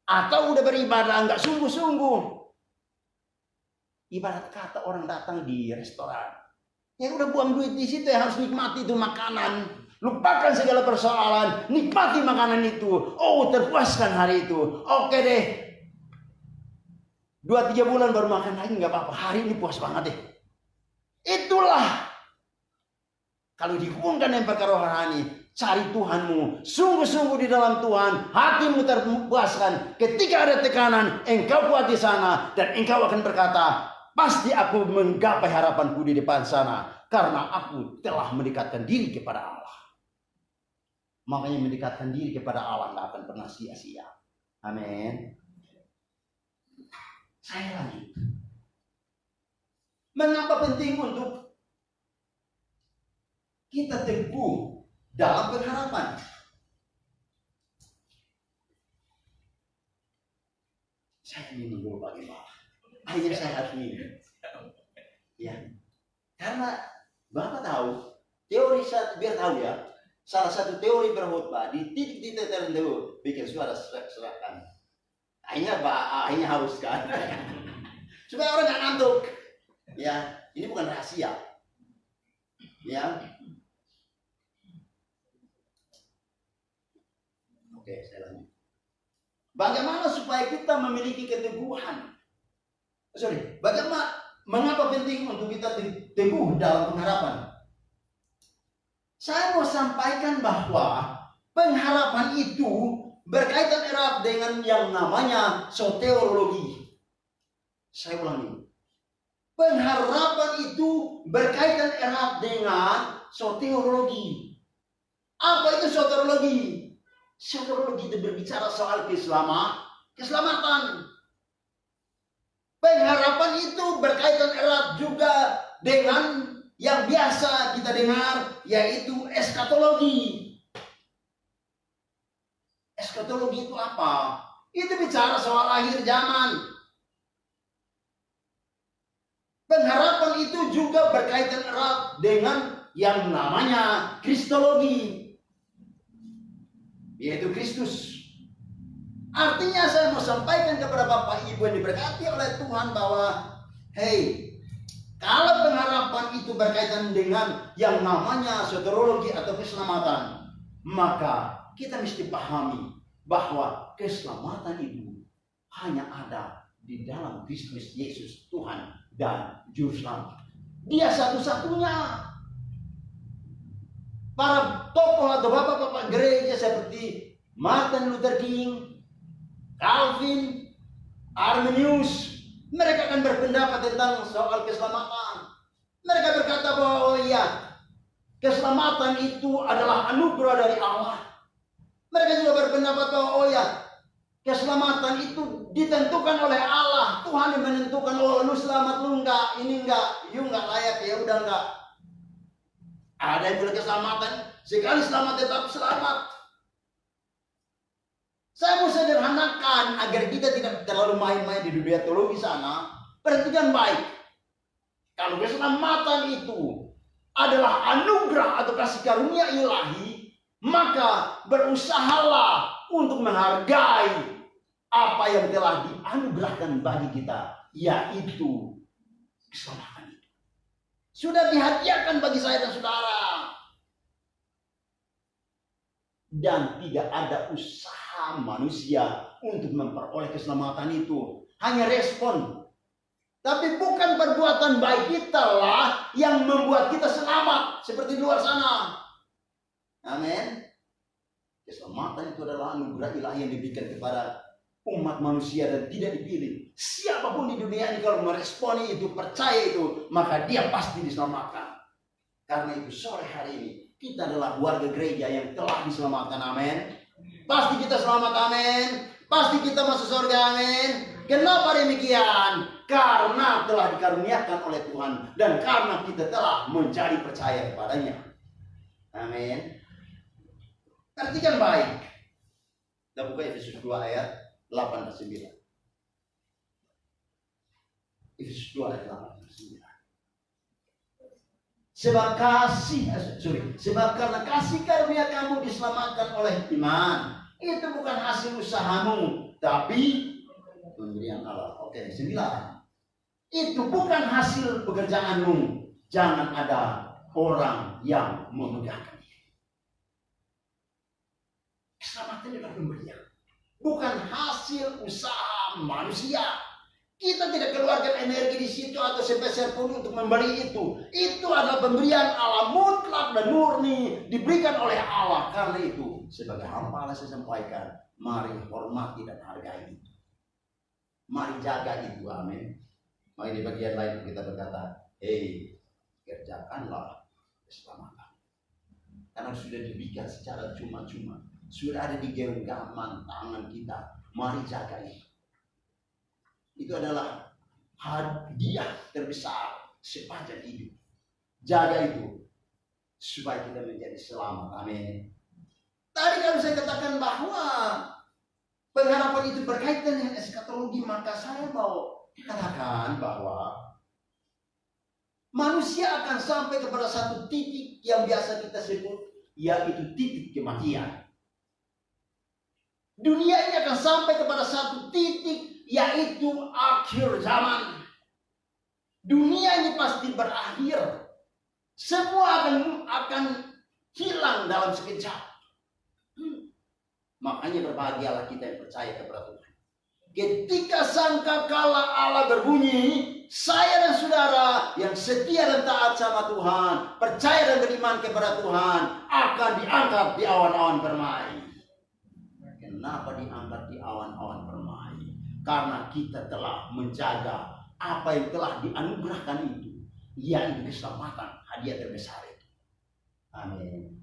Atau udah beribadah nggak sungguh-sungguh. Ibarat kata orang datang di restoran, yang udah buang duit di situ ya harus nikmati itu makanan. Lupakan segala persoalan, nikmati makanan itu. Oh, terpuaskan hari itu. Oke deh. 2-3 bulan baru makan lagi nggak apa-apa. Hari ini puas banget deh. Itulah kalau dihubungkan dengan perkara rohani, cari Tuhanmu, sungguh-sungguh di dalam Tuhan, hatimu terpuaskan. Ketika ada tekanan, engkau kuat di sana dan engkau akan berkata, pasti aku menggapai harapanku di depan sana karena aku telah mendekatkan diri kepada Allah. Makanya mendekatkan diri kepada Allah tidak akan pernah sia-sia. Amin. Saya lanjut. Mengapa penting untuk kita teguh dalam pengharapan? Saya minum dulu bagaimana? Akhirnya saya harus minum. Ya, karena Bapak tahu teori biar tahu ya. Salah satu teori berkhotbah di titik-titik tertentu bikin suara serak-serakan. Akhirnya haus kan. Supaya orang nggak ngantuk. Ya, ini bukan rahasia. Ya. Oke, saya lanjut. Bagaimana supaya kita memiliki keteguhan? Mengapa penting untuk kita teguh dalam pengharapan? Saya mau sampaikan bahwa pengharapan itu berkaitan erat dengan yang namanya soteriologi. Saya ulangi. Pengharapan itu berkaitan erat dengan soteriologi. Apa itu soteriologi? Soteriologi itu berbicara soal keselamatan. Pengharapan itu berkaitan erat juga dengan yang biasa kita dengar, yaitu eskatologi. Eskatologi itu apa? Itu bicara soal akhir zaman. Pengharapan itu juga berkaitan erat dengan yang namanya kristologi, yaitu Kristus. Artinya saya mau sampaikan kepada Bapak Ibu yang diberkati oleh Tuhan bahwa, hey, kalau pengharapan itu berkaitan dengan yang namanya soteriologi atau keselamatan, maka kita mesti pahami bahwa keselamatan itu hanya ada di dalam Kristus Yesus Tuhan dan Juru Selamat. Dia satu-satunya. Para tokoh atau bapak-bapak gereja seperti Martin Luther King, Calvin, Arminius, mereka akan berpendapat tentang soal keselamatan. Mereka berkata bahwa keselamatan itu adalah anugerah dari Allah. Mereka juga berpendapat bahwa keselamatan itu ditentukan oleh Allah. Tuhan yang menentukan, lu selamat, lu enggak, ini enggak, you enggak layak, ya udah enggak. Ada yang bilang keselamatan, sekali selamat tetap selamat. Saya mau sederhanakan agar kita tidak terlalu main-main di dunia teologi sana. Perhatikan baik. Kalau keselamatan itu adalah anugerah atau kasih karunia ilahi, maka berusahalah untuk menghargai apa yang telah dianugerahkan bagi kita, yaitu keselamatan itu. Sudah dihadiahkan bagi saya dan saudara. Dan tidak ada usaha manusia untuk memperoleh keselamatan itu. Hanya respon. Tapi bukan perbuatan baik kita lah yang membuat kita selamat. Seperti di luar sana. Amin. Keselamatan itu adalah anugerah ilahi yang diberikan kepada umat manusia dan tidak dipilih. Siapapun di dunia ini kalau meresponi itu, percaya itu, maka dia pasti diselamatkan. Karena itu sore hari ini kita adalah warga gereja yang telah diselamatkan, amin. Pasti kita selamat, amin. Pasti kita masuk surga, amin. Kenapa demikian? Karena telah dikaruniakan oleh Tuhan dan karena kita telah menjadi percaya kepadanya, amin. Perhatikan baik. Kita buka Efesus 2 ayat 8 dan 9. Efesus 2 ayat 8 dan 9. Sebab karena kasih karunia kamu diselamatkan oleh iman. Itu bukan hasil usahamu, tapi pemberian Allah. Oke, 9. Itu bukan hasil pekerjaanmu. Jangan ada orang yang memegahkan. Keselamatan adalah pemberian, bukan hasil usaha manusia. Kita tidak keluarkan energi di situ atau sepeser pun untuk memberi itu. Itu adalah pemberian Allah mutlak dan murni diberikan oleh Allah. Karena itu, sebagai hamba Allah saya sampaikan, mari hormati dan hargai itu. Mari jaga itu, amin. Mari di bagian lain kita berkata, hey, kerjakanlah keselamatan. Karena sudah diberikan secara cuma-cuma. Sudah ada di genggaman tangan kita. Mari jaga itu. Itu adalah hadiah terbesar sepanjang hidup. Jaga itu supaya kita menjadi selamat. Amin. Tadi kalau saya katakan bahwa pengharapan itu berkaitan dengan eskatologi, maka saya mau katakan bahwa manusia akan sampai kepada satu titik yang biasa kita sebut, yaitu titik kematian. Dunia ini akan sampai kepada satu titik, yaitu akhir zaman. Dunia ini pasti berakhir. Semua akan hilang dalam sekejap. Makanya berbahagialah kita yang percaya kepada Tuhan. Ketika sangkakala Allah berbunyi, saya dan saudara yang setia dan taat sama Tuhan, percaya dan beriman kepada Tuhan, akan diangkat di awan-awan permai. Kenapa diangkat di awan-awan permai? Karena kita telah menjaga apa yang telah dianugerahkan itu, yaitu keselamatan, hadiah terbesar itu. Amin.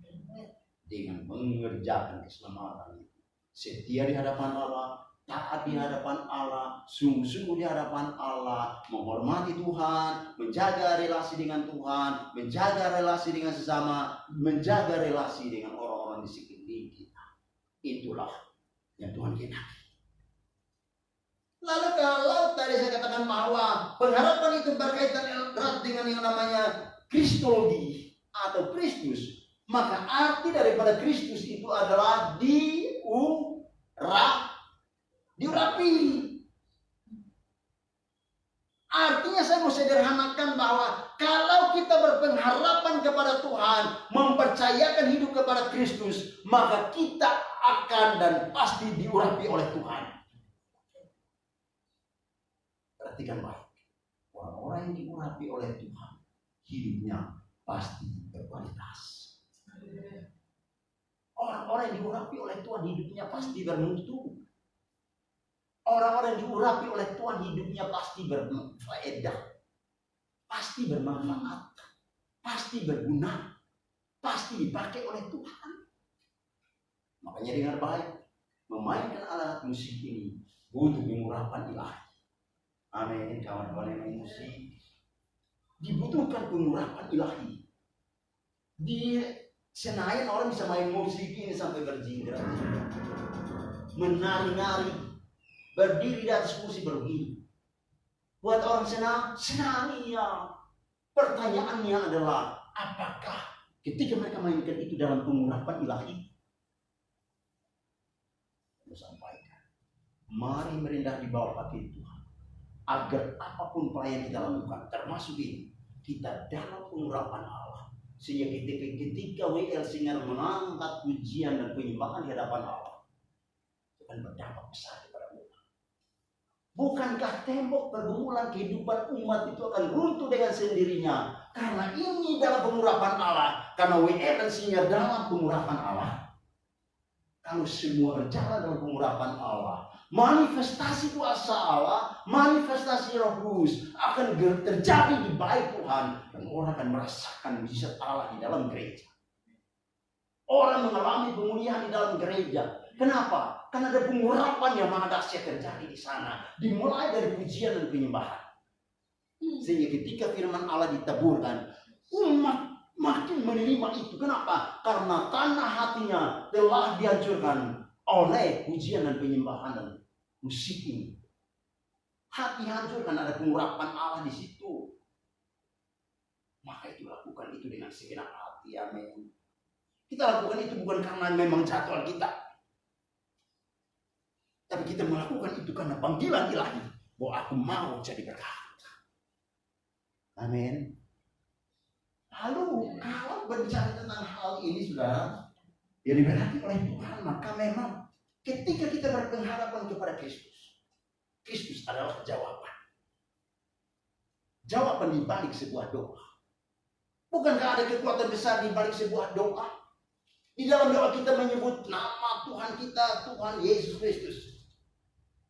Dengan mengerjakan keselamatan itu, setia di hadapan Allah, taat di hadapan Allah, sungguh-sungguh di hadapan Allah, menghormati Tuhan, menjaga relasi dengan Tuhan, menjaga relasi dengan sesama, menjaga relasi dengan orang-orang di sekeliling kita. Itulah yang Tuhan kehendaki. Lalu kalau tadi saya katakan bahwa pengharapan itu berkaitan erat dengan yang namanya Kristologi atau Kristus, maka arti daripada Kristus itu adalah diurapi. Artinya saya mau sederhanakan bahwa kalau kita berpengharapan kepada Tuhan, mempercayakan hidup kepada Kristus, maka kita akan dan pasti diurapi oleh Tuhan. Perhatikan baik, orang-orang yang diurapi oleh Tuhan, hidupnya pasti berkualitas. Orang-orang yang diurapi oleh Tuhan, hidupnya pasti bermutu. Orang-orang yang diurapi oleh Tuhan, hidupnya pasti berfaedah, pasti bermanfaat, pasti berguna, pasti dipakai oleh Tuhan. Makanya dengar baik, memainkan alat musik ini butuh pengurapan ilahi. Amin, kawan-kawan yang main musik, dibutuhkan pengurapan ilahi. Di Senayan orang bisa main musik ini sampai berjingga, menari-nari, berdiri di atas kursi begini. Buat orang senang iya. Pertanyaannya adalah, apakah ketika mereka mainkan itu dalam pengurapan ilahi? Saya sampaikan, mari merendah di bawah kaki Tuhan, agar apapun pelayan kita lakukan, termasuk ini, kita dalam pengurapan Allah. Sehingga ketika WL Singer mengangkat pujian dan penyembahan di hadapan Allah, itu akan berdampak besar kepada umat. Bukankah tembok pergumulan kehidupan umat itu akan runtuh dengan sendirinya? Karena ini dalam pengurapan Allah. Karena WL dan Singer dalam pengurapan Allah. Kalau semua berjalan dalam pengurapan Allah, manifestasi kuasa Allah, manifestasi Roh Kudus akan terjadi di bait Tuhan, dan orang akan merasakan mujizat Allah di dalam gereja. Orang mengalami pemulihan di dalam gereja. Kenapa? Karena ada pengurapan yang maha dahsyat terjadi di sana, dimulai dari pujian dan penyembahan. Sehingga ketika firman Allah ditaburkan, umat makin menerima itu. Kenapa? Karena tanah hatinya telah dihancurkan oleh pujian dan penyembahan dan musik ini. Hati hancur karena ada pengurapan Allah di situ. Maka itu lakukan itu dengan segenap hati. Amin. Kita lakukan itu bukan karena memang jadwal kita, tapi kita melakukan itu karena panggilan ilahi bahwa aku mau jadi berkat. Amin. Lalu kalau berbicara tentang hal ini, saudara, yang diberkati oleh Tuhan, maka memang ketika kita berpengharapan kepada Kristus, Kristus adalah jawaban. Jawaban di balik sebuah doa. Bukankah ada kekuatan besar di balik sebuah doa? Di dalam doa kita menyebut nama Tuhan kita, Tuhan Yesus Kristus.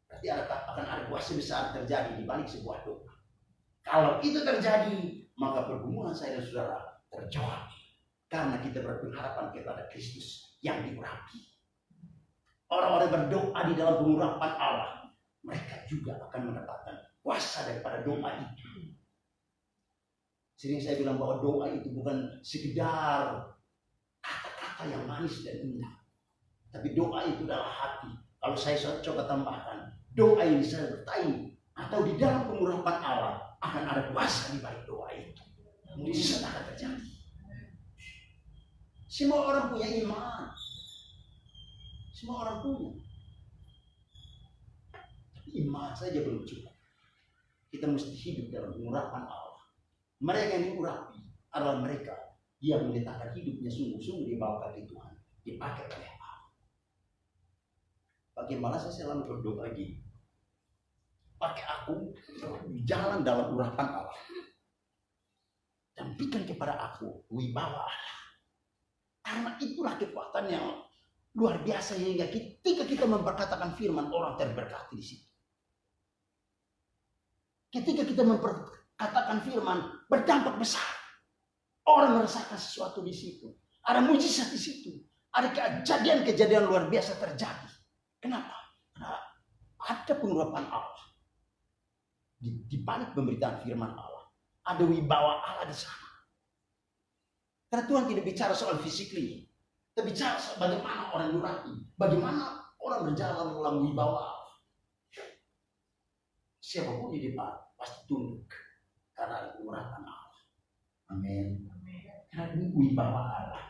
Berarti akan ada kuasa besar terjadi di balik sebuah doa. Kalau itu terjadi, maka pergumulan saya dan saudara terjawab. Karena kita berpengharapan kepada Kristus yang diurapi. Orang-orang berdoa di dalam pengurapan Allah, mereka juga akan mendapatkan kuasa daripada doa itu. Sering saya bilang bahwa doa itu bukan sekedar kata-kata yang manis dan indah, tapi doa itu adalah hati. Kalau saya coba tambahkan, doa yang disertai atau di dalam pengurapan Allah, akan ada kuasa di balik doa itu. Mujizat akan terjadi. Semua orang punya iman. Semua orang punya. Tapi iman saja belum cukup. Kita mesti hidup dalam pengurapan Allah. Mereka yang diurapi adalah mereka yang meletakkan hidupnya sungguh-sungguh di bawah kaki Tuhan, dipakai oleh Allah. Bagaimana saya selalu berdoa gini? pakai aku jalan dalam urapan Allah. Dan berikan kepada aku wibawa Allah. Karena itulah kekuatan yang luar biasa hingga ketika kita memperkatakan firman, orang terberkati di situ. Ketika kita memperkatakan firman, berdampak besar. Orang merasakan sesuatu di situ. Ada mujizat di situ. Ada kejadian-kejadian luar biasa terjadi. Kenapa? Karena ada pengurapan Allah. Di balik pemberitaan firman Allah. Ada wibawa Allah di sana. Karena Tuhan tidak bicara soal fisikly. Kita bicara soal bagaimana orang nurani. Bagaimana orang berjalan dalam wibawa Allah. Siapapun di depan pasti tunduk. Karena ada pengurapan Allah. Amin. Karena ini wibawa Allah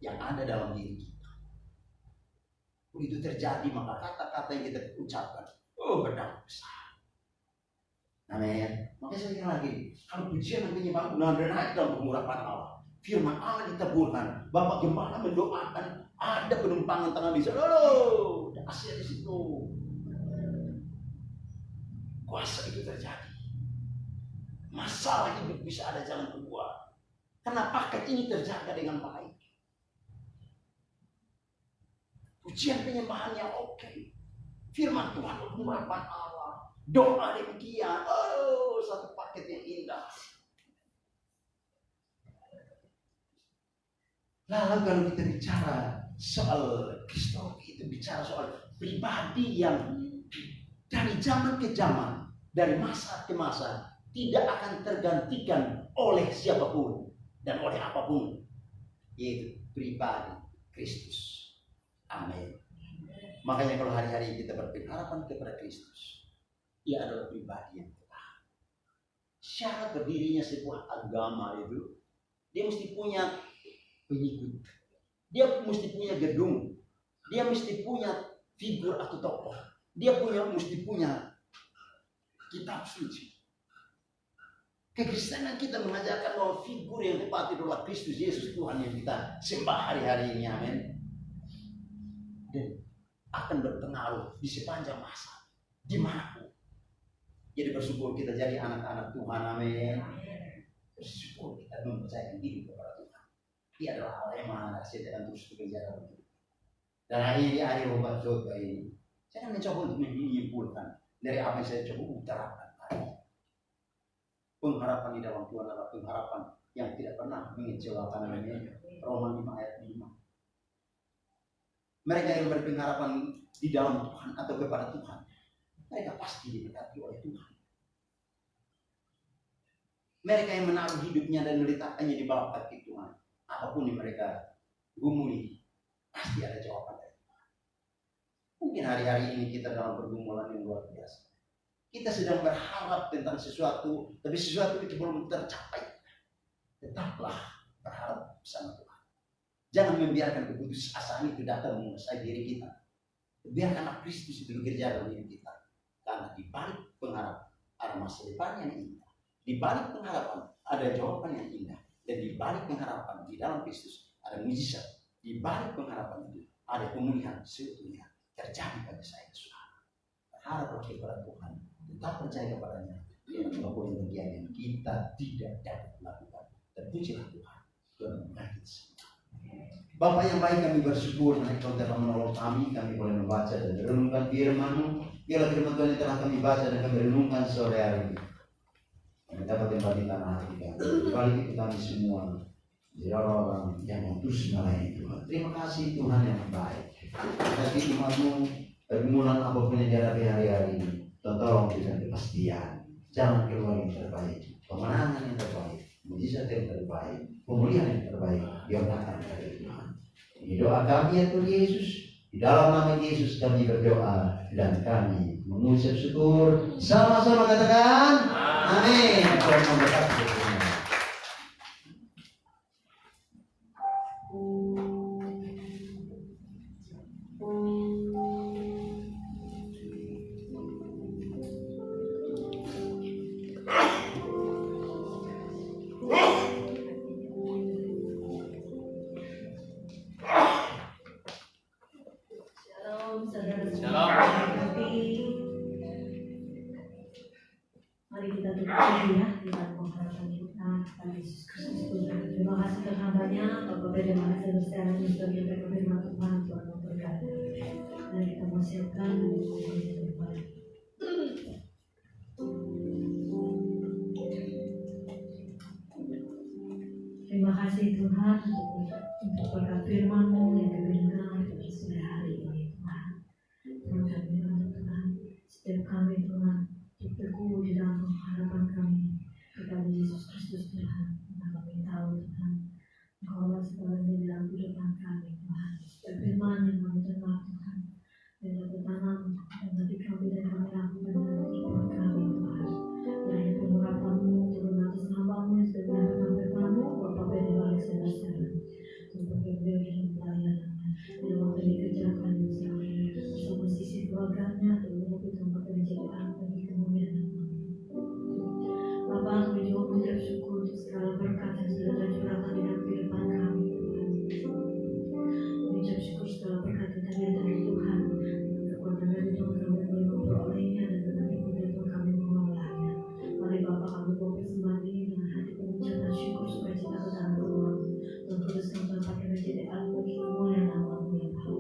yang ada dalam diri kita. Begitu terjadi maka kata-kata yang kita ucapkan, berdampak besar. Amin. Makanya saya bilang lagi, kalau pujian dan penyembahan benar-benar naik dalam pengurapan Allah, firman Allah ditaburkan, Bapak Gembala mendoakan, ada penumpangan tangan di sana, dahsyat di situ. Kuasa itu terjadi. Masalah hidup bisa ada jalan keluar. Karena paket ini terjaga dengan baik. Pujian penyembahan yang oke. Firman Tuhan, pengurapan Allah. Doa demikian. Satu paket yang indah. Lalu kalau kita bicara soal Kristologi, itu bicara soal pribadi yang dari zaman ke zaman, dari masa ke masa, tidak akan tergantikan oleh siapapun dan oleh apapun, yaitu pribadi Kristus. Amin. Makanya kalau hari-hari kita berpengharapan kepada Kristus, Ia adalah pribadi yang tetap. Syarat berdirinya sebuah agama itu, dia mesti punya pengikut, dia mesti punya gedung, dia mesti punya figur atau tokoh, dia mesti punya kitab suci. Kekristenan kita mengajarkan bahwa figur yang tepat adalah Kristus Yesus Tuhan yang kita sembah hari-hari ini. Amin. Dan akan berpengaruh di sepanjang masa, dimanapun. Jadi bersyukur kita jadi anak-anak Tuhan. Amin. Bersyukur kita mempercayakan diri kepada Tuhan. Dia adalah Allah yang maha dahsyat dan terus bekerja dalam hidup. Dan hari ini, hari obat khotbah ini, saya akan mencoba untuk menyimpulkan dari apa yang saya coba utarakan tadi. Pengharapan di dalam Tuhan adalah pengharapan yang tidak pernah mengecewakan. Roma 5 ayat 5. Mereka yang berpengharapan di dalam Tuhan atau kepada Tuhan, mereka pasti diberkati oleh Tuhan. Mereka yang menaruh hidupnya dan meletakkannya di bawah kaki Tuhan, apapun yang mereka gumuli, pasti ada jawaban dari Tuhan. Mungkin hari-hari ini kita dalam pergumulan yang luar biasa. Kita sedang berharap tentang sesuatu, tapi sesuatu itu belum tercapai. Tetaplah berharap bersama Tuhan. Jangan membiarkan keputusasaan itu datang menguasai diri kita. Biarkanlah Kristus itu bekerja dalam diri kita. Karena di balik pengharapan ada masa depan yang indah. Di balik pengharapan ada jawaban yang indah. Dan di balik pengharapan di dalam Kristus ada mujizat. Di balik pengharapan itu ada pemulihan seutuhnya terjadi pada saya. Berharaplah kepada Tuhan. Tetap percaya kepadanya. Apapun yang kita tidak dapat lakukan. Terpujilah Tuhan. Tuhan memberkati semua. Bapak yang baik, kami bersyukur karena Engkau telah menolong kami boleh membaca dan merenungkan firman-Mu. Biarlah firman Tuhan yang telah kami baca dan kami renungkan sore hari ini, kami dapat tempat di tanah hati kami. Kembali itu kami semua jadi orang-orang yang terus melayani Tuhan. Terima kasih Tuhan yang baik. Bagi umat-Mu, pergumulan apapun yang dihadapi hari-hari ini, tolong berikan kepastian, jalan keluar yang terbaik, kemenangan yang terbaik, mujizat yang terbaik, pemulihan yang terbaik, dionyatakan dari Tuhan. Ini doa kami ya Tuhan Yesus. Di dalam nama Yesus kami berdoa dan kami mengucap syukur. Sama-sama katakan amin. Tuhan memberkati. Shalom, saudara. Shalom. Tapi berkati ya di dalam pengharapan kita Tuhan Yesus Kristus Tuhan. Terima kasih untuk hambanya Bapak Beda Mahasiswa Besar yang sudah menyampaikan firman Tuhan. Tuhan memberkati. Dan kita mau siapkan untuk yang terbaik. Terima kasih Tuhan untuk berkat firman-Mu yang kami dengar pada sore hari ini Tuhan. Tuhan kami mohon Tuhan, setiap kami Tuhan berteguh di dalam pengharapan kami kepada Yesus Kristus Tuhan. Kami tahu Tuhan, Engkau segalanya di dalam kehidupan kami Tuhan. Setiap firman yang kami dengar Tuhan, dan bertanam dalam hati kami dan kami lakukan dalam kehidupan kami Tuhan. Kiranya pengharapan-Mu turun atas hamba-Mu yang sudah menyampaikan firman-Mu, Bapak Beda Alexander Sekarang. Untuk beliau dalam pelayanannya, dan waktu dikerjakan bersama sisi keluarganya, dan untuk tempat menjadi anak bagi kemuliaan nama-Mu. Bapa, kami juga mengucap syukur untuk segala berkat yang sudah tercurahkan di dalam kehidupan kami Tuhan. Mengucap syukur segala berkat yang kami dari Tuhan, kekuatan dari Tuhan kami boleh memperolehnya dan dengan kemuliaan Tuhan kami mengelolanya. Mari Bapa, kami mau persembahan ini dengan hati pengucapan syukur sukacita ke dalam Tuhan. Tuhan kuduskan tempat kami menjadi alat bagi kemuliaan nama-Mu ya Bapa.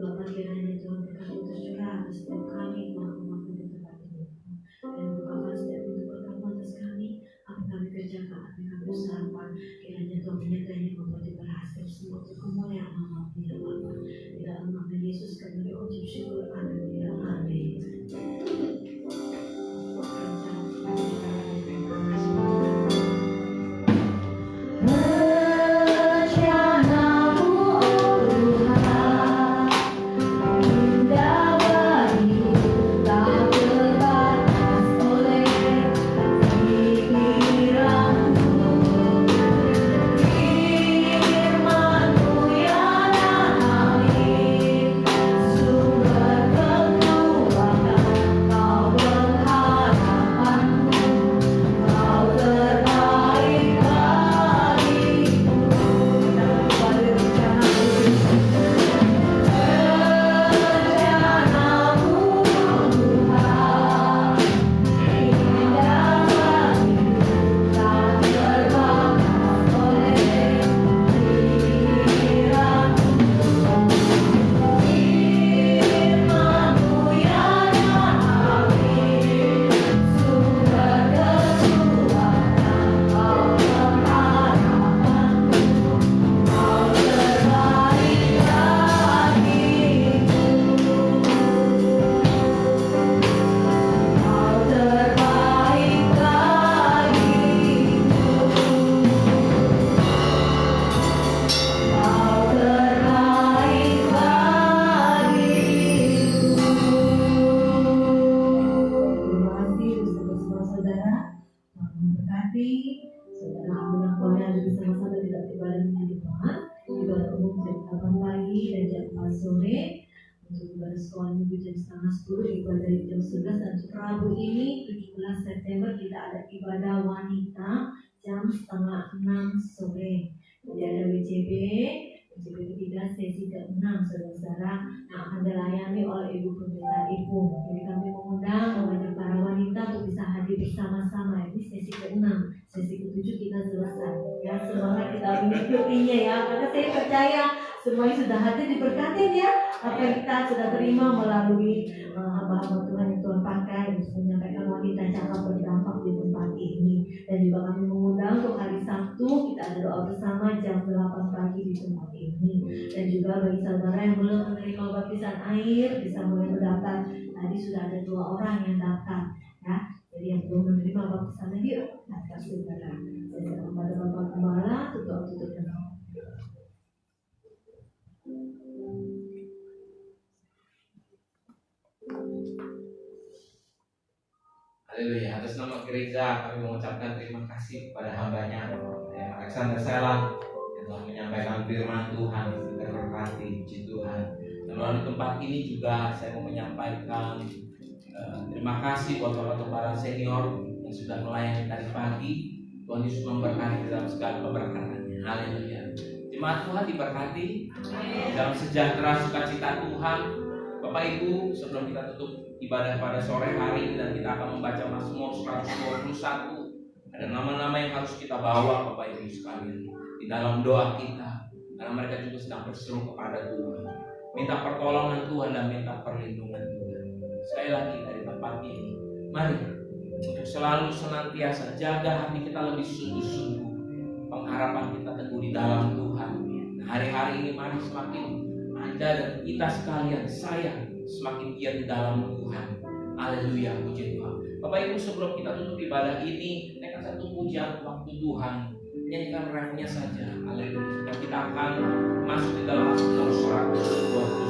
Bapa, kiranya Tuhan berkat-Mu tercurah atas setiap kami Tuhan umat di tempat ini dan bukakan setiap pintu berkat-Mu atas kami, apa yang kami kerjakan, apa yang kami usahakan. Kiranya Tuhan menyertai membuat berhasil semua untuk kemuliaan nama-Mu ya Bapa. Di dalam nama Yesus kami berucap syukur, amin ya amin. Rabu ini 17 September kita ada ibadah wanita jam 5:30 sore. Jadi ada WCB ketiga sesi ke-6 saudara-saudara yang akan dilayani oleh Ibu Pendeta Ibu. Jadi kami mengundang mengajak para wanita untuk bisa hadir bersama-sama. Ini sesi ke-6, sesi ke-7 kita selesai. Ya semangat kita mengikutinya ya. Karena saya percaya semuanya sudah hadir diberkati ya. Apa yang kita sudah terima melalui hamba-hamba Tuhan yang Tuhan pakai untuk menyampaikan wanita cakap berdampak di tempat ini. Dan juga kami mengundang untuk hari Sabtu kita ada doa bersama jam 8 pagi di tempat ini. Dan juga bagi saudara yang belum menerima baptisan air bisa mulai mendaftar. Tadi sudah ada 2 orang yang daftar ya. Jadi yang belum menerima baptisan air daftar saudara. Saya serahkan kepada Bapak Gembala tutup doa. Haleluya. Atas nama gereja kami mengucapkan terima kasih kepada hambanya Alexander Selang yang telah menyampaikan firman Tuhan. Terberkati, puji Tuhan. Dan melalui tempat ini juga saya mau menyampaikan terima kasih buat bapak para senior yang sudah melayani tadi pagi. Tuhan Yesus memberkati dalam segala keberkatannya. Haleluya. Jemaat Tuhan diberkati dalam sejahtera sukacita Tuhan. Bapak Ibu, sebelum kita tutup ibadah pada sore hari ini dan kita akan membaca Mazmur 121, ada nama-nama yang harus kita bawa Bapak Ibu sekalian di dalam doa kita, karena mereka juga sedang berseru kepada Tuhan, minta pertolongan Tuhan dan minta perlindungan Tuhan. Sekali lagi dari tempat ini, mari untuk selalu senantiasa jaga hati kita lebih sungguh-sungguh, pengharapan kita teguh di dalam Tuhan. Nah, hari-hari ini mari semakin Anda dan kita sekalian, saya semakin giat di dalam Tuhan. Haleluya, puji Tuhan. Bapak Ibu, sebelum kita tutup ibadah ini, naikkan satu pujian waktu Tuhan, nyanyikan refnya saja. Haleluya. Dan kita akan masuk di dalam Mazmur 121.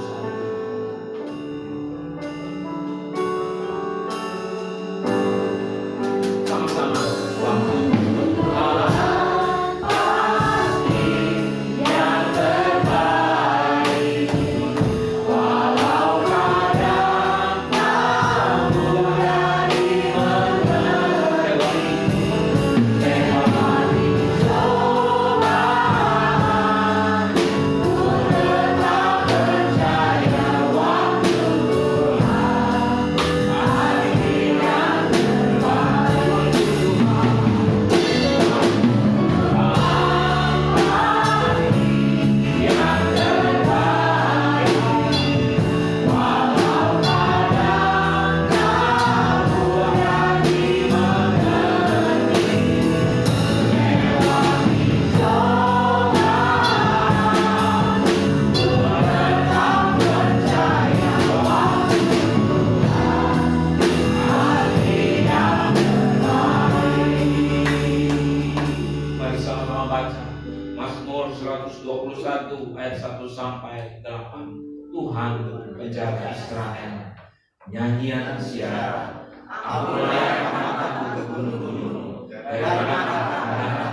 Nyanyian siapa? Aku melayangkan mataku ke gunung-gunung, dari mana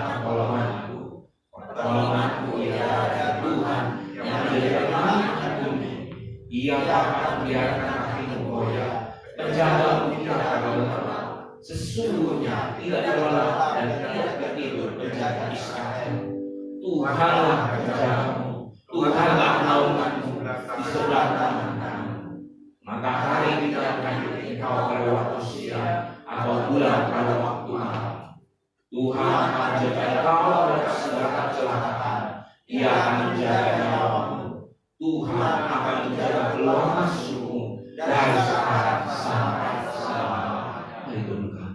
pertolonganku? Pertolonganku ialah dari Tuhan yang menjadikan langit dan bumi. Ia dapat membiarkan kakimu goyah, penjagamu tidak akan lelah. Sesungguhnya tidak terlelap dan tidak tertidur penjaga Israel. Tuhanlah penjagamu, Tuhanlah naunganmu di sebelah kanan. Matahari tidak akan engkau pada waktu siang atau bulan pada waktu malam. Tuhan akan menjaga engkau dari segala kecelakaan. Ia akan menjaga nyawamu. Tuhan akan menjaga keluar masukmu dari sekarang sampai selama-lamanya. Haleluya.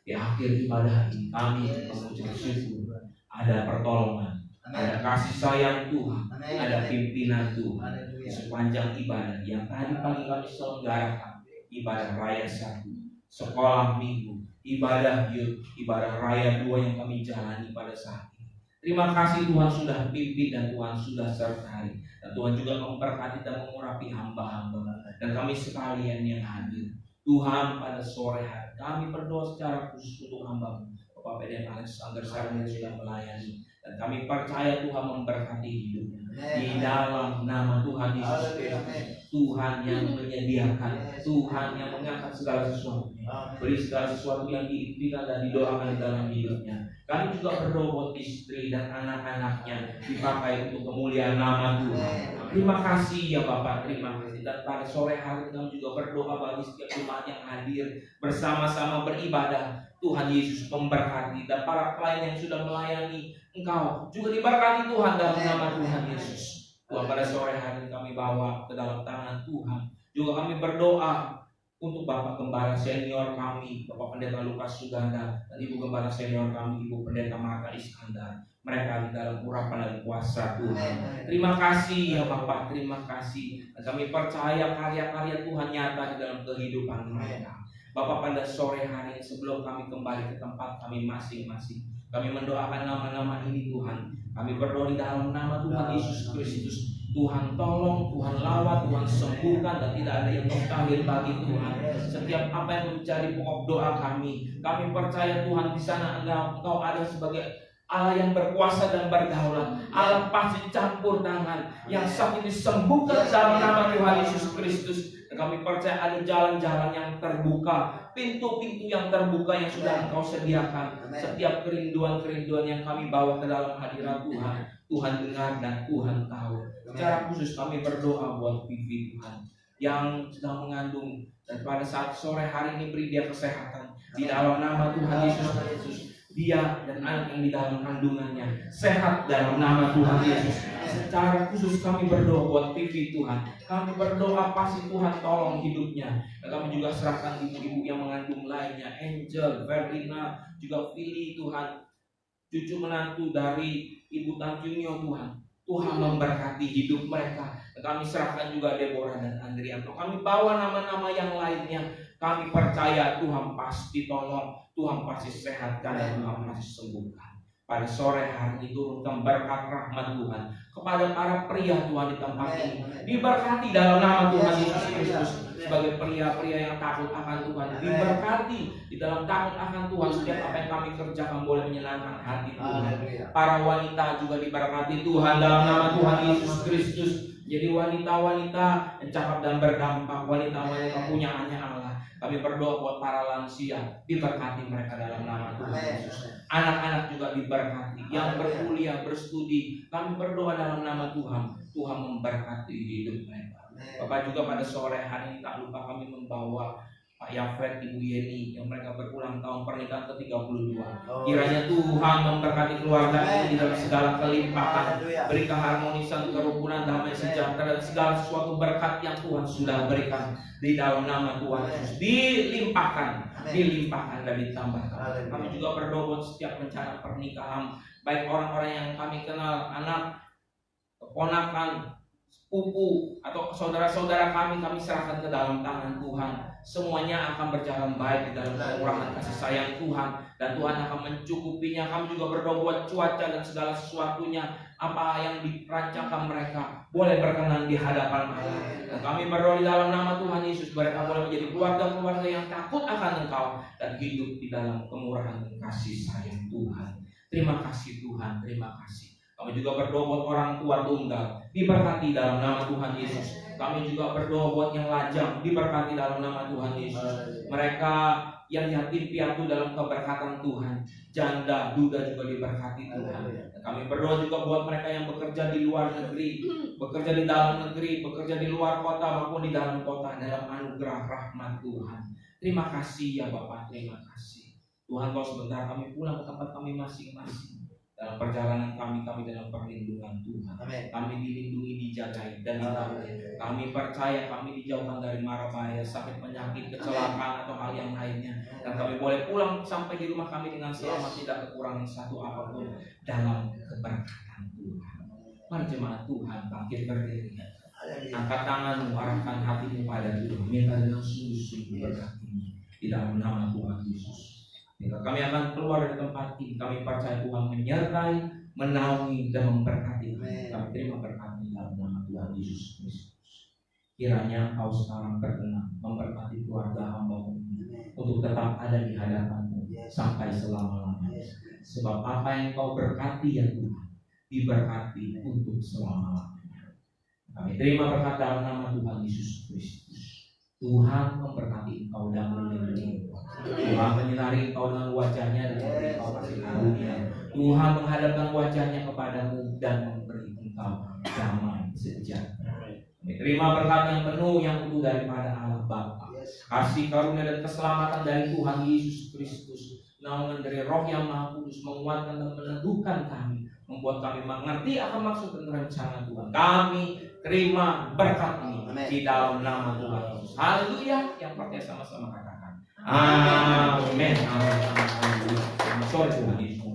Di akhir ibadah ini kami mengucap syukur, ada pertolongan, ada kasih sayang Tuhan, ada pimpinan Tuhan di sepanjang ibadah yang tadi pagi kami selenggarakan. Ibadah raya 1, sekolah minggu, ibadah youth, ibadah raya 2 yang kami jalani pada saat ini. Terima kasih Tuhan sudah pimpin dan Tuhan sudah sertai, dan Tuhan juga memberkati dan mengurapi hamba-hamba dan kami sekalian yang hadir. Tuhan, pada sore hari kami berdoa secara khusus untuk hamba-Mu Bapak PDM Alexander Sarung yang sudah melayani, dan kami percaya Tuhan memberkati hidupnya di dalam nama Tuhan Yesus Kristus. Tuhan yang menyediakan, Tuhan yang mengangkat segala sesuatunya, beri segala sesuatu yang diimpikan dan didoakan di dalam hidupnya. Kami juga berdoa buat istri dan anak-anaknya dipakai untuk kemuliaan nama Tuhan. Terima kasih ya Bapak, terima kasih. Dan pada sore hari kami juga berdoa bagi setiap jemaat yang hadir bersama-sama beribadah. Tuhan Yesus memberkati, dan para pelayan yang sudah melayani Engkau juga diberkati Tuhan dalam nama Tuhan Yesus. Tuhan, pada sore hari kami bawa ke dalam tangan Tuhan. Juga kami berdoa untuk Bapak Gembala senior kami, Bapak Pendeta Lukas Suganda, dan Ibu Gembala senior kami, Ibu Pendeta Marta Iskandar. Mereka di dalam urapan dan kuasa Tuhan. Terima kasih ya Bapak, terima kasih. Dan kami percaya karya-karya Tuhan nyata di dalam kehidupan mereka. Bapak, pada sore hari sebelum kami kembali ke tempat kami masing-masing, kami mendoakan nama-nama ini Tuhan. Kami berdoa di dalam nama Tuhan Yesus Kristus. Tuhan tolong, Tuhan lawat, Tuhan sembuhkan, dan tidak ada yang mustahil bagi Tuhan. Setiap apa yang menjadi pokok doa kami percaya Tuhan di sana Engkau ada sebagai Allah yang berkuasa dan berdaulat, Allah pasti campur tangan yang sakit disembuhkan dalam nama Tuhan Yesus Kristus. Dan kami percaya ada jalan-jalan yang terbuka, pintu-pintu yang terbuka yang sudah Engkau sediakan. Setiap kerinduan-kerinduan yang kami bawa ke dalam hadirat Tuhan, Tuhan dengar dan Tuhan tahu. Secara khusus kami berdoa buat Vivi Tuhan yang sedang mengandung, dan pada saat sore hari ini beri dia kesehatan di dalam nama Tuhan Yesus Kristus. Dia dan anak yang di dalam kandungannya sehat dalam nama Tuhan Yesus. Secara khusus kami berdoa buat Vivi Tuhan. Kami berdoa pasti Tuhan tolong hidupnya. Dan kami juga serahkan ibu-ibu yang mengandung lainnya, Angel, Verlina, juga Vili Tuhan, cucu menantu dari Ibu Tanjungyo Tuhan. Tuhan memberkati hidup mereka. Dan kami serahkan juga Deborah dan Andrianto. Kami bawa nama-nama yang lainnya. Kami percaya Tuhan pasti tolong, Tuhan pasti sehatkan, dan Tuhan pasti sembuhkan. Pada sore hari ini turunkan berkat rahmat Tuhan kepada para pria Tuhan di tempat ini. Diberkati dalam nama Tuhan Yesus Kristus. Sebagai pria-pria yang takut akan Tuhan, diberkati di dalam takut akan Tuhan. Setiap apa yang kami kerjakan boleh menyenangkan hati Tuhan. Para wanita juga diberkati Tuhan dalam nama Tuhan Yesus Kristus. Jadi wanita-wanita yang cakap dan berdampak, wanita-wanita punyaannya Allah. Kami berdoa buat para lansia, diberkati mereka dalam nama Tuhan Yesus. Anak-anak juga diberkati, yang berkuliah, berstudi, kami berdoa dalam nama Tuhan. Tuhan memberkati hidup mereka. Bapak juga pada sore hari ini tak lupa kami membawa Pak Yafet, Ibu Yeni yang mereka berulang tahun pernikahan ke-32. Kiranya Tuhan memberkati keluarga ini dalam segala kelimpahan, beri keharmonisan, kerukunan, damai sejahtera, dan segala sesuatu berkat yang Tuhan sudah berikan di dalam nama Tuhan Yesus. Dilimpahkan dan ditambahkan. Kami juga berdoa buat setiap rencana pernikahan, baik orang-orang yang kami kenal, anak, keponakan, sepupu, atau saudara-saudara kami serahkan ke dalam tangan Tuhan. Semuanya akan berjalan baik di dalam kemurahan kasih sayang Tuhan, dan Tuhan akan mencukupinya. Kami juga berdoa buat cuaca dan segala sesuatunya, apa yang dirancangkan mereka boleh berkenan di hadapan Allah. Dan kami berdoa di dalam nama Tuhan Yesus, mereka boleh menjadi keluarga-keluarga yang takut akan Engkau dan hidup di dalam kemurahan kasih sayang Tuhan. Terima kasih Tuhan, terima kasih. Kami juga berdoa buat orang tua tunggal, diberkati dalam nama Tuhan Yesus. Kami juga berdoa buat yang lajang, diberkati dalam nama Tuhan Yesus. Mereka yang yatim piatu dalam keberkatan Tuhan, janda, duda juga diberkati Tuhan. Dan kami berdoa juga buat mereka yang bekerja di luar negeri, bekerja di dalam negeri, bekerja di luar kota maupun di dalam kota, dalam anugerah rahmat Tuhan. Terima kasih ya Bapak, terima kasih. Tuhan, kalau sebentar kami pulang ke tempat kami masing-masing. Dalam perjalanan kami dalam perlindungan Tuhan. Amen. Kami dilindungi, dijagai, dan ditangani. Kami percaya kami dijauhkan dari mara bahaya, sakit, penyakit, kecelakaan, atau hal yang lainnya. Dan kami boleh pulang sampai di rumah kami dengan selamat, tidak kekurangan satu apapun dalam keberkatan Tuhan. Mari jemaat Tuhan bangkit berdiri. Angkat tanganmu, arahkan hatimu pada Tuhan. Minta dengan sungguh-sungguh berkatinya di dalam nama Tuhan Yesus. Jika kami akan keluar dari tempat ini, kami percaya Tuhan menyertai, menaungi, dan memberkati. Kami terima berkat dalam nama Tuhan Yesus Kristus. Kiranya Engkau sekarang berkenan memberkati keluarga hamba-Mu untuk tetap ada di hadapan-Mu sampai selama-lamanya. Sebab apa yang Kau berkati ya Tuhan, diberkati untuk selama-lamanya. Kami terima berkat dalam nama Tuhan Yesus Kristus. Tuhan memberkati engkau dan melindungi engkau. Tuhan menyinari engkau dengan wajahnya dan memberi engkau kasih karunia. Tuhan menghadapkan wajahnya kepadamu dan memberi engkau damai sejahtera. Terima berkat yang penuh yang utuh daripada Allah Bapa, kasih karunia dan keselamatan dari Tuhan Yesus Kristus, naungan dari Roh yang Maha Kudus menguatkan dan meneguhkan kami, membuat kami mengerti akan maksud dan rencana Tuhan. Kami terima berkat ini di dalam nama Tuhan Yesus. Haleluya. Yang percaya sama-sama katakan amin. Amin. Sorry Tuhan Yesus.